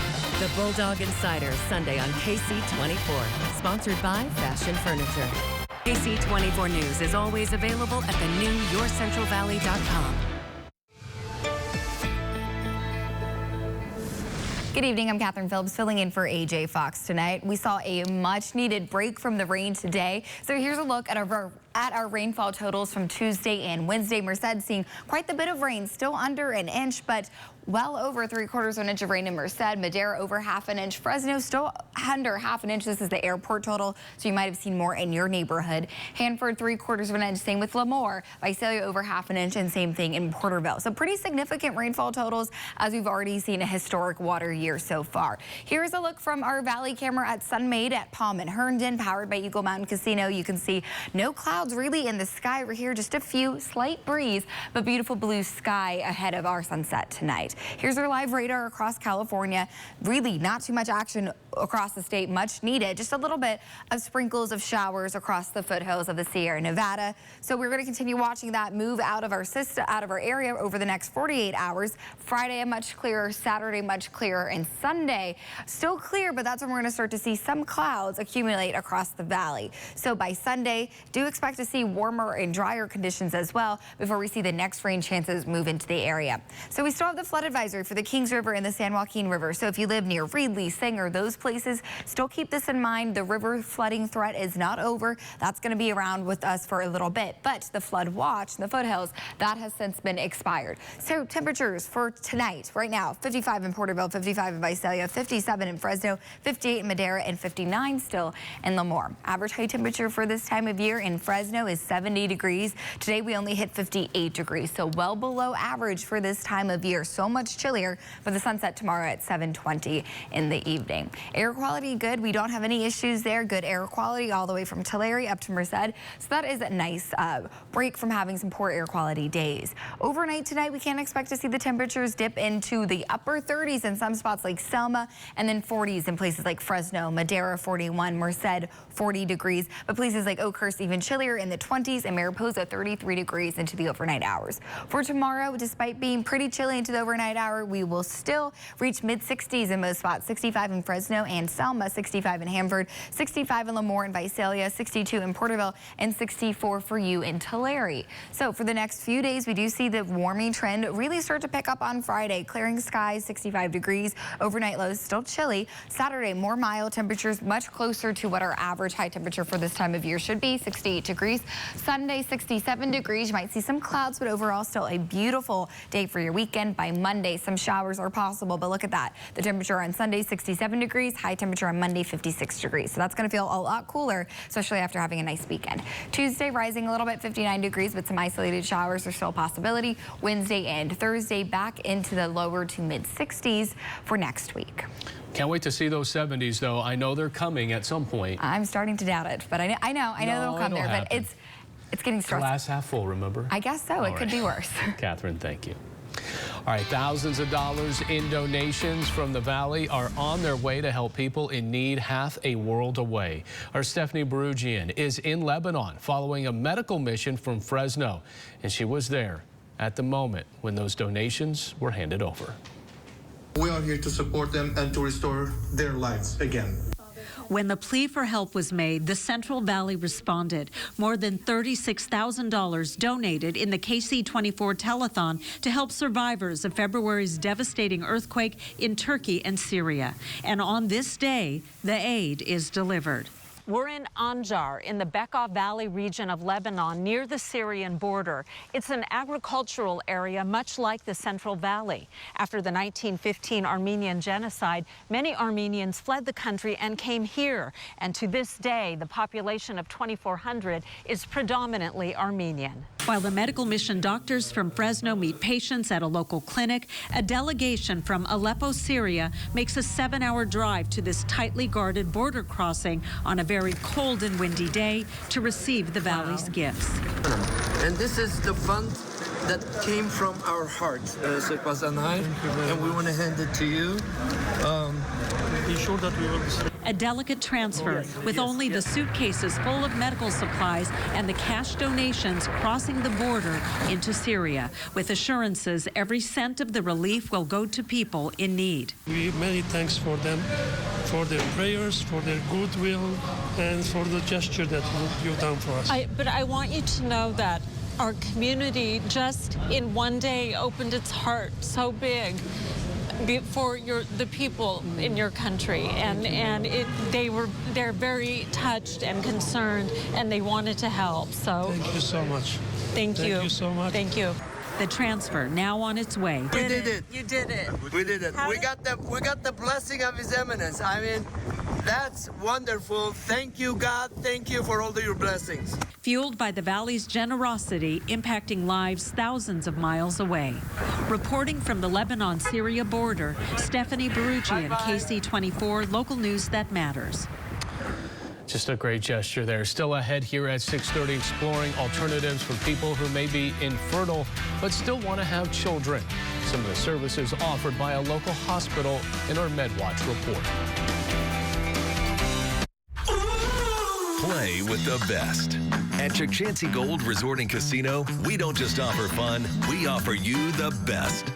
The Bulldog Insider, Sunday on KC24. Sponsored by Fashion Furniture. KC24 News is always available at the new YourCentralValley.com. Good evening, I'm Catherine Phillips filling in for AJ Fox tonight. We saw a much needed break from the rain today. So here's a look at our rainfall totals from Tuesday and Wednesday. Merced seeing quite the bit of rain, still under an inch, but well over 3/4 of an inch of rain in Merced. Madera over 1/2 inch. Fresno still under 1/2 inch. This is the airport total, so you might have seen more in your neighborhood. Hanford 3/4 of an inch. Same with Lemoore. Visalia over 1/2 inch, and same thing in Porterville. So pretty significant rainfall totals, as we've already seen a historic water year so far. Here's a look from our valley camera at Sunmade at Palm and Herndon, powered by Eagle Mountain Casino. You can see no clouds really in the sky over here, just a few, slight breeze, but beautiful blue sky ahead of our sunset tonight. Here's our live radar across California. Really not too much action across the state, much needed. Just a little bit of sprinkles of showers across the foothills of the Sierra Nevada. So we're going to continue watching that move out of our system, out of our area over the next 48 hours. Friday, much clearer. Saturday, much clearer. And Sunday, still clear, but that's when we're going to start to see some clouds accumulate across the valley. So by Sunday, do expect to see warmer and drier conditions as well before we see the next rain chances move into the area. So we still have the flood advisory for the Kings River and the San Joaquin River. So if you live near Reedley, Sanger, those places, still keep this in mind. The river flooding threat is not over. That's going to be around with us for a little bit. But the flood watch in the foothills, that has since been expired. So temperatures for tonight, right now, 55 in Porterville, 55 in Visalia, 57 in Fresno, 58 in Madera, and 59 still in Lemoore. Average high temperature for this time of year in Fresno is 70 degrees. Today we only hit 58 degrees, so well below average for this time of year. So much chillier for the sunset tomorrow at 7:20 in the evening. Air quality good. We don't have any issues there. Good air quality all the way from Tulare up to Merced. So that is a nice break from having some poor air quality days. Overnight tonight, we can't expect to see the temperatures dip into the upper 30s in some spots like Selma, and then 40s in places like Fresno, Madera 41, Merced 40 degrees, but places like Oakhurst even chillier in the 20s, and Mariposa 33 degrees into the overnight hours. For tomorrow, despite being pretty chilly into the overnight hour, we will still reach mid-60s in most spots. 65 in Fresno and Selma, 65 in Hanford, 65 in Lemoore and Visalia, 62 in Porterville, and 64 for you in Tulare. So for the next few days, we do see the warming trend really start to pick up on Friday. Clearing skies, 65 degrees. Overnight lows still chilly. Saturday, more mild temperatures, much closer to what our average high temperature for this time of year should be, 68 degrees. Sunday, 67 degrees. You might see some clouds, but overall still a beautiful day for your weekend. By Monday, some showers are possible, but look at that. The temperature on Sunday, 67 degrees. High temperature on Monday, 56 degrees. So that's going to feel a lot cooler, especially after having a nice weekend. Tuesday, rising a little bit, 59 degrees, but some isolated showers are still a possibility. Wednesday and Thursday, back into the lower to mid-60s for next week. Can't wait to see those 70s, though. I know they're coming at some point. I'm starting to doubt it, but I know they'll come there. But it's getting stressful. Glass half full, remember? I guess so. It could be worse. Catherine, thank you. All right, thousands of dollars in donations from the Valley are on their way to help people in need half a world away. Our Stephanie Barugian is in Lebanon following a medical mission from Fresno, and she was there at the moment when those donations were handed over. We are here to support them and to restore their lives again. When the plea for help was made, the Central Valley responded. More than $36,000 donated in the Ksee 24 telethon to help survivors of February's devastating earthquake in Turkey and Syria. And on this day, the aid is delivered. We're in Anjar in the Bekaa Valley region of Lebanon near the Syrian border. It's an agricultural area much like the Central Valley. After the 1915 Armenian genocide, many Armenians fled the country and came here. And to this day, the population of 2,400 is predominantly Armenian. While the medical mission doctors from Fresno meet patients at a local clinic, a delegation from Aleppo, Syria makes a 7-hour drive to this tightly guarded border crossing on a very cold and windy day to receive the Valley's gifts. And this is the fund that came from our heart, and we want to hand it to you. Be sure that we will. A delicate transfer with only the suitcases full of medical supplies and the cash donations crossing the border into Syria, with assurances every cent of the relief will go to people in need. We many thanks for them, for their prayers, for their goodwill, and for the gesture that you've done for us. But I want you to know that our community just in one day opened its heart so big for the people in your country, and they're very touched and concerned, and they wanted to help. So thank you so much. Thank you. Thank you so much. Thank you. The transfer now on its way. We did it. You did it. We did it. We got the blessing of His Eminence. I mean, that's wonderful. Thank you, God. Thank you for all of your blessings. Fueled by the Valley's generosity, impacting lives thousands of miles away. Reporting from the Lebanon-Syria border, Stephanie Barugian, Ksee 24, local news that matters. Just a great gesture there. Still ahead here at 6:30, exploring alternatives for people who may be infertile but still want to have children. Some of the services offered by a local hospital in our MedWatch report. Play with the best. At Ksee Gold Resort and Casino, we don't just offer fun, we offer you the best.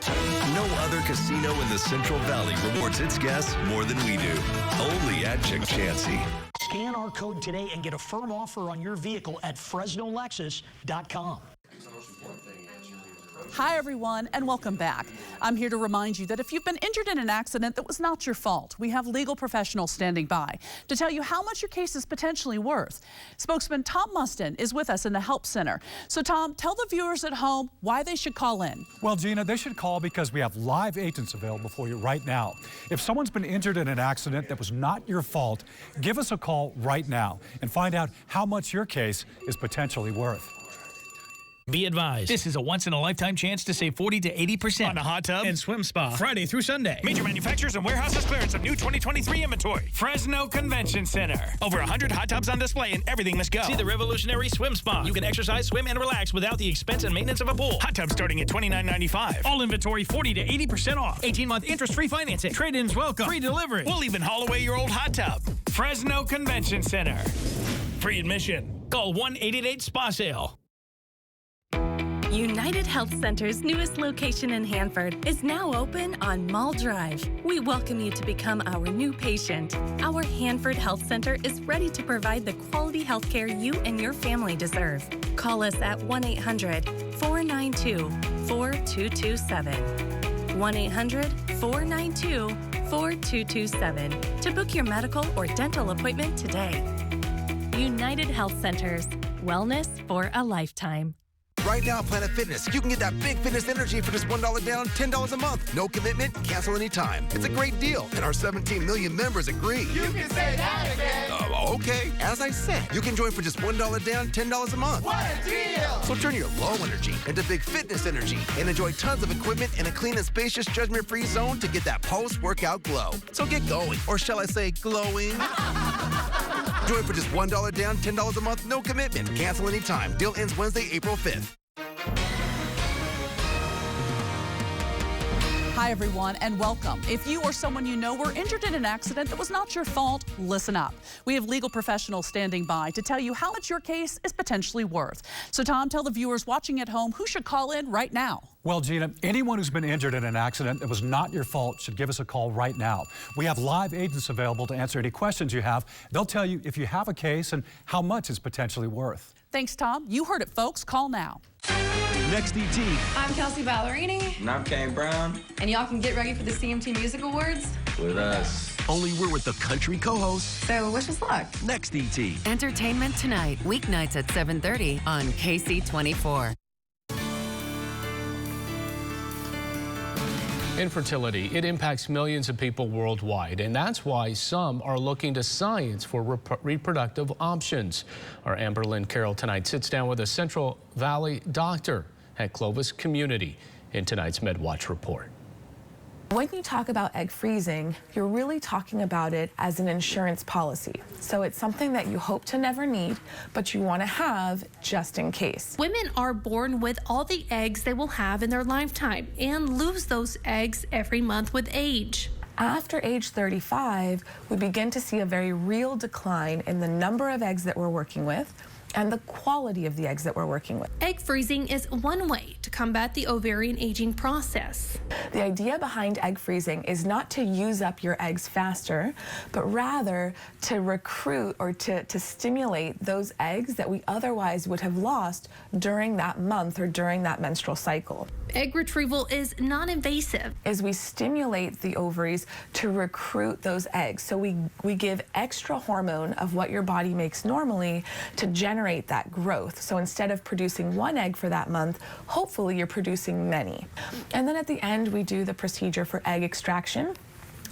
No other casino in the Central Valley rewards its guests more than we do. Only at Ksee. Scan our code today and get a firm offer on your vehicle at FresnoLexus.com. Hi, everyone, and welcome back. I'm here to remind you that if you've been injured in an accident that was not your fault, we have legal professionals standing by to tell you how much your case is potentially worth. Spokesman Tom Mustin is with us in the Help Center. So, Tom, tell the viewers at home why they should call in. Well, Gina, they should call because we have live agents available for you right now. If someone's been injured in an accident that was not your fault, give us a call right now and find out how much your case is potentially worth. Be advised, this is a once-in-a-lifetime chance to save 40 to 80% on a hot tub and swim spa Friday through Sunday. Major manufacturers and warehouses clearance of new 2023 inventory. Fresno Convention Center. Over 100 hot tubs on display and everything must go. See the revolutionary swim spa. You can exercise, swim, and relax without the expense and maintenance of a pool. Hot tubs starting at $29.95. All inventory 40 to 80% off. 18-month interest-free financing. Trade-ins welcome. Free delivery. We'll even haul away your old hot tub. Fresno Convention Center. Free admission. Call 1-888-SPA-SALE. United Health Center's newest location in Hanford is now open on Mall Drive. We welcome you to become our new patient. Our Hanford Health Center is ready to provide the quality health care you and your family deserve. Call us at 1-800-492-4227. 1-800-492-4227 to book your medical or dental appointment today. United Health Centers. Wellness for a lifetime. Right now at Planet Fitness, you can get that big fitness energy for just $1 down, $10 a month. No commitment, cancel anytime. It's a great deal, and our 17 million members agree. You can say that again. Okay. As I said, you can join for just $1 down, $10 a month. What a deal! So turn your low energy into big fitness energy and enjoy tons of equipment in a clean and spacious, judgment-free zone to get that post-workout glow. So get going, or shall I say glowing? Join for just $1 down, $10 a month, no commitment. Cancel anytime. Deal ends Wednesday, April 5th. Hi, everyone, and welcome. If you or someone you know were injured in an accident that was not your fault, listen up. We have legal professionals standing by to tell you how much your case is potentially worth. So, Tom, tell the viewers watching at home who should call in right now. Well, Gina, anyone who's been injured in an accident that was not your fault should give us a call right now. We have live agents available to answer any questions you have. They'll tell you if you have a case and how much it's potentially worth. Thanks, Tom. You heard it, folks. Call now. Next ET. I'm Kelsey Ballerini. And I'm Kane Brown. And y'all can get ready for the CMT Music Awards With us. Only we're with the country co-host. So wish us luck. Next ET. Entertainment Tonight, weeknights at 7:30 on KC24. Infertility, it impacts millions of people worldwide, and that's why some are looking to science for reproductive options. Our Amberlynn Carroll tonight sits down with a Central Valley doctor at Clovis Community in tonight's MedWatch report. When you talk about egg freezing, you're really talking about it as an insurance policy. So it's something that you hope to never need, but you want to have just in case. Women are born with all the eggs they will have in their lifetime and lose those eggs every month with age. After age 35, we begin to see a very real decline in the number of eggs that we're working with and the quality of the eggs that we're working with. Egg freezing is one way to combat the ovarian aging process. The idea behind egg freezing is not to use up your eggs faster, but rather to recruit or to stimulate those eggs that we otherwise would have lost during that month or during that menstrual cycle. Egg retrieval is non-invasive. As we stimulate the ovaries to recruit those eggs. So we give extra hormone of what your body makes normally to generate that growth. So instead of producing one egg for that month, hopefully you're producing many. And then at the end, we do the procedure for egg extraction,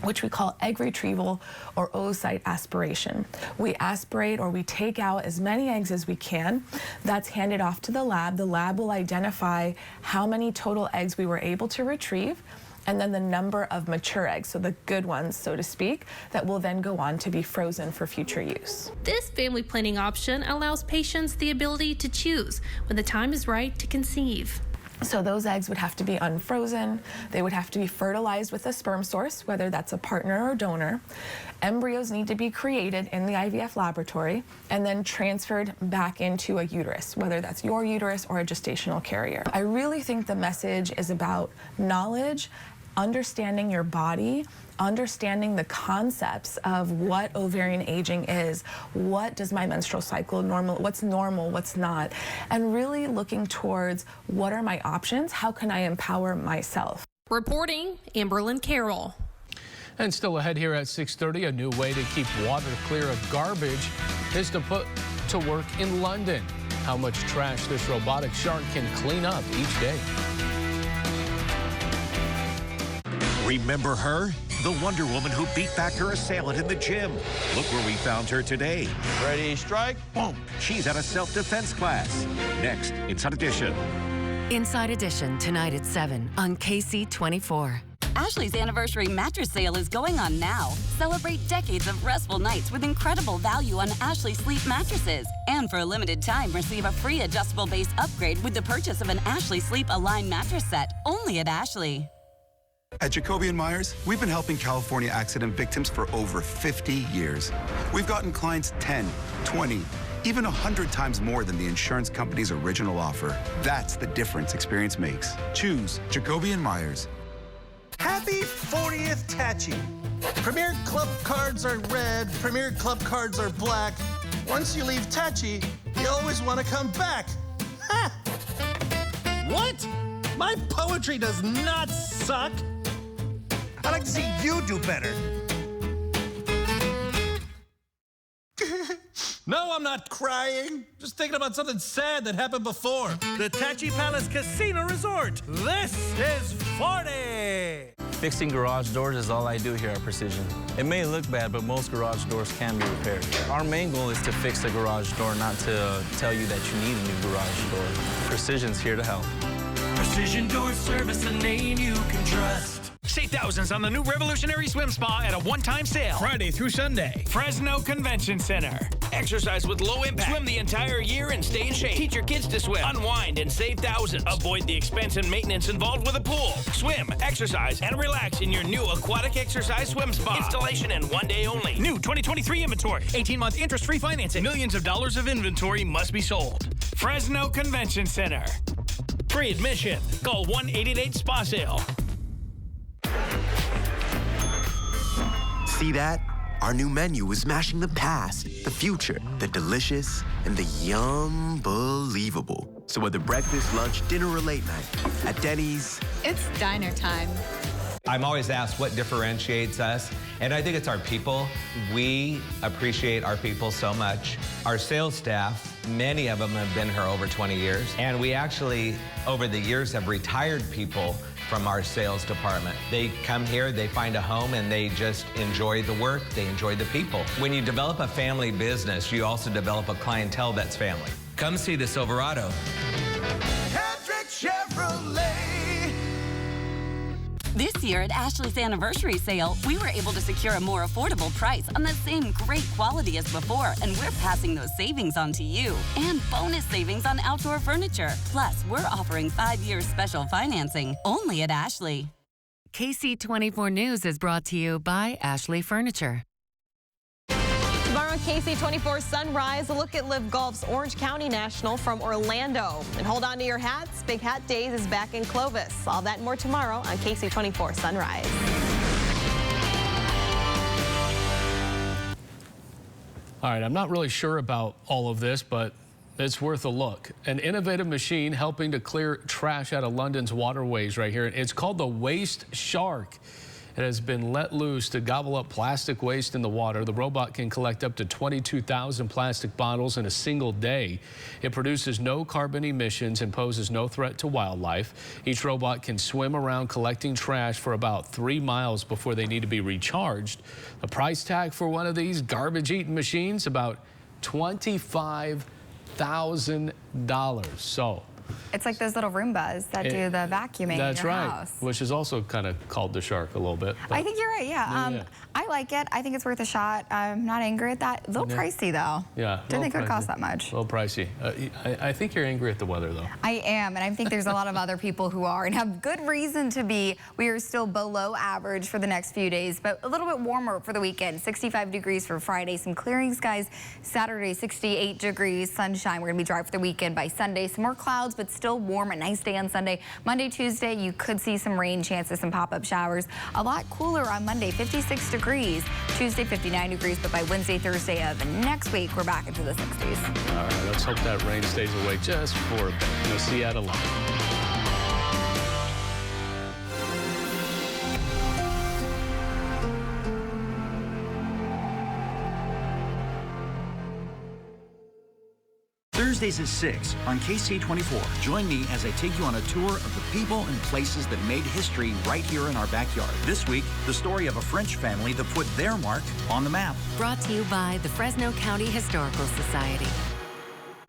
which we call egg retrieval or oocyte aspiration. We aspirate or we take out as many eggs as we can. That's handed off to the lab. The lab will identify how many total eggs we were able to retrieve, and then the number of mature eggs, so the good ones, so to speak, that will then go on to be frozen for future use. This family planning option allows patients the ability to choose when the time is right to conceive. So those eggs would have to be unfrozen. They would have to be fertilized with a sperm source, whether that's a partner or donor. Embryos need to be created in the IVF laboratory and then transferred back into a uterus, whether that's your uterus or a gestational carrier. I really think the message is about knowledge, understanding your body, understanding the concepts of what ovarian aging is, what does my menstrual cycle normal, what's not, and really looking towards what are my options, how can I empower myself. Reporting, Amberlynn Carroll. And still ahead here at 6:30, a new way to keep water clear of garbage is to put to work in London. How much trash this robotic shark can clean up each day. Remember her? The Wonder Woman who beat back her assailant in the gym. Look where we found her today. Ready, strike? Boom! She's at a self-defense class. Next, Inside Edition. Inside Edition tonight at 7 on KC24. Ashley's anniversary mattress sale is going on now. Celebrate decades of restful nights with incredible value on Ashley Sleep mattresses. And for a limited time, receive a free adjustable base upgrade with the purchase of an Ashley Sleep Align mattress set, only at Ashley. At Jacoby & Myers, we've been helping California accident victims for over 50 years. We've gotten clients 10, 20, even 100 times more than the insurance company's original offer. That's the difference experience makes. Choose Jacoby & Myers. Happy 40th Tachi. Premier Club cards are red, Premier Club cards are black. Once you leave Tachi, you always want to come back. Ha! What? My poetry does not suck. I'd like to see you do better. No, I'm not crying. Just thinking about something sad that happened before. The Tachi Palace Casino Resort. This is 40. Fixing garage doors is all I do here at Precision. It may look bad, but most garage doors can be repaired. Our main goal is to fix the garage door, not to tell you that you need a new garage door. Precision's here to help. Precision Door Service, a name you can trust. Save thousands on the new revolutionary swim spa at a one-time sale. Friday through Sunday. Fresno Convention Center. Exercise with low impact. Swim the entire year and stay in shape. Teach your kids to swim. Unwind and save thousands. Avoid the expense and maintenance involved with a pool. Swim, exercise, and relax in your new aquatic exercise swim spa. Installation in one day only. New 2023 inventory. 18-month interest-free financing. Millions of dollars of inventory must be sold. Fresno Convention Center. Free admission. Call 1-888-SPA-SALE. See that? Our new menu is mashing the past, the future, the delicious, and the yum-believable. So whether breakfast, lunch, dinner, or late night, at Denny's, it's diner time. I'm always asked what differentiates us, and I think it's our people. We appreciate our people so much. Our sales staff, many of them have been here over 20 years, and we actually, over the years, have retired people from our sales department. They come here, they find a home, and they just enjoy the work, they enjoy the people. When you develop a family business, you also develop a clientele that's family. Come see the Silverado. Patrick Chevrolet. This year at Ashley's anniversary sale, we were able to secure a more affordable price on the same great quality as before, and we're passing those savings on to you. And bonus savings on outdoor furniture. Plus, we're offering 5 years special financing only at Ashley. Ksee 24 News is brought to you by Ashley Furniture. Tomorrow on Ksee 24 Sunrise, a look at Live Golf's Orange County National from Orlando. And hold on to your hats. Big Hat Days is back in Clovis. All that and more tomorrow on Ksee 24 Sunrise. All right, I'm not really sure about all of this, but it's worth a look. An innovative machine helping to clear trash out of London's waterways right here. It's called the Waste Shark. It has been let loose to gobble up plastic waste in the water. The robot can collect up to 22,000 plastic bottles in a single day. It produces no carbon emissions and poses no threat to wildlife. Each robot can swim around collecting trash for about 3 miles before they need to be recharged. The price tag for one of these garbage-eating machines, about $25,000. So it's like those little Roombas that do the vacuuming in your house. That's right, which is also kind of called the Shark a little bit. I think you're right, yeah. I like it. I think it's worth a shot. I'm not angry at that. A little pricey, though. Yeah. Didn't think it would cost that much. A little pricey. I think you're angry at the weather, though. I am, and I think there's a lot of other people who are, and have good reason to be. We are still below average for the next few days, but a little bit warmer for the weekend. 65 degrees for Friday, some clearing skies. Saturday, 68 degrees, sunshine. We're going to be dry for the weekend. By Sunday, some more clouds, but still warm. A nice day on Sunday. Monday, Tuesday, you could see some rain chances, some pop-up showers. A lot cooler on Monday, 56 degrees. Tuesday, 59 degrees, but by Wednesday, Thursday of next week, we're back into the 60s. All right, let's hope that rain stays away just for a bit. We'll see you at 11. Thursdays at 6 on Ksee 24. Join me as I take you on a tour of the people and places that made history right here in our backyard. This week, the story of a French family that put their mark on the map. Brought to you by the Fresno County Historical Society.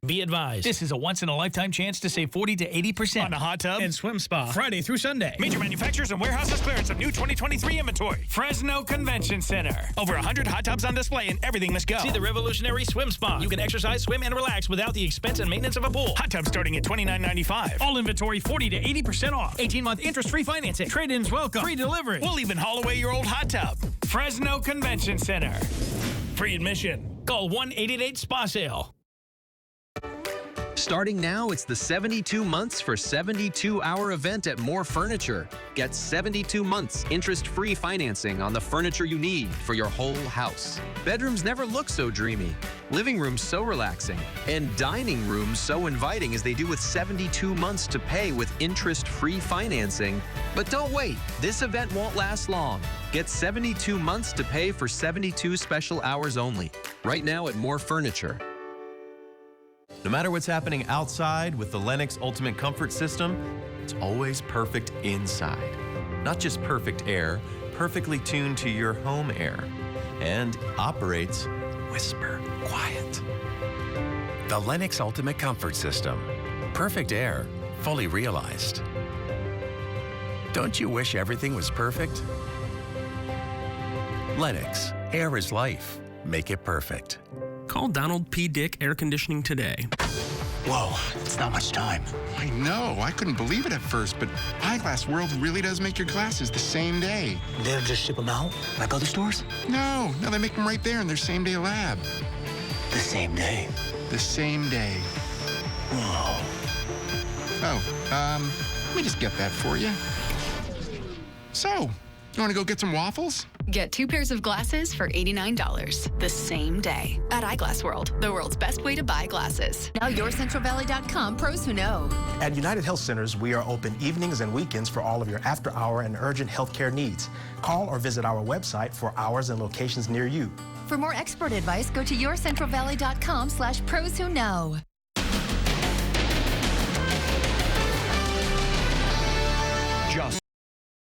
Be advised, this is a once-in-a-lifetime chance to save 40 to 80% on a hot tub and swim spa. Friday through Sunday. Major manufacturers and warehouses clearance of new 2023 inventory. Fresno Convention Center. Over 100 hot tubs on display and everything must go. See the revolutionary swim spa. You can exercise, swim, and relax without the expense and maintenance of a pool. Hot tubs starting at $29.95. All inventory 40 to 80% off. 18-month interest-free financing. Trade-ins welcome. Free delivery. We'll even haul away your old hot tub. Fresno Convention Center. Free admission. Call 1-888-SPA-SALE. Starting now, it's the 72 months for 72-hour event at More Furniture. Get 72 months interest-free financing on the furniture you need for your whole house. Bedrooms never look so dreamy, living rooms so relaxing, and dining rooms so inviting as they do with 72 months to pay with interest-free financing. But don't wait, this event won't last long. Get 72 months to pay for 72 special hours only. Right now at More Furniture. No matter what's happening outside with the Lennox Ultimate Comfort System, it's always perfect inside. Not just perfect air, perfectly tuned to your home air. And operates whisper quiet. The Lennox Ultimate Comfort System. Perfect air, fully realized. Don't you wish everything was perfect? Lennox, air is life. Make it perfect. Call Donald P. Dick Air Conditioning today. Whoa, it's not much time. I know. I couldn't believe it at first, but Eyeglass World really does make your glasses the same day. They'll just ship them out like other stores? No, they make them right there in their same-day lab. The same day? The same day. Whoa. Oh, let me just get that for you. So, you want to go get some waffles? Get 2 pairs of glasses for $89 the same day at Eyeglass World, the world's best way to buy glasses. Now YourCentralValley.com, pros who know. At United Health Centers, we are open evenings and weekends for all of your after-hour and urgent healthcare needs. Call or visit our website for hours and locations near you. For more expert advice, go to YourCentralValley.com/pros who know.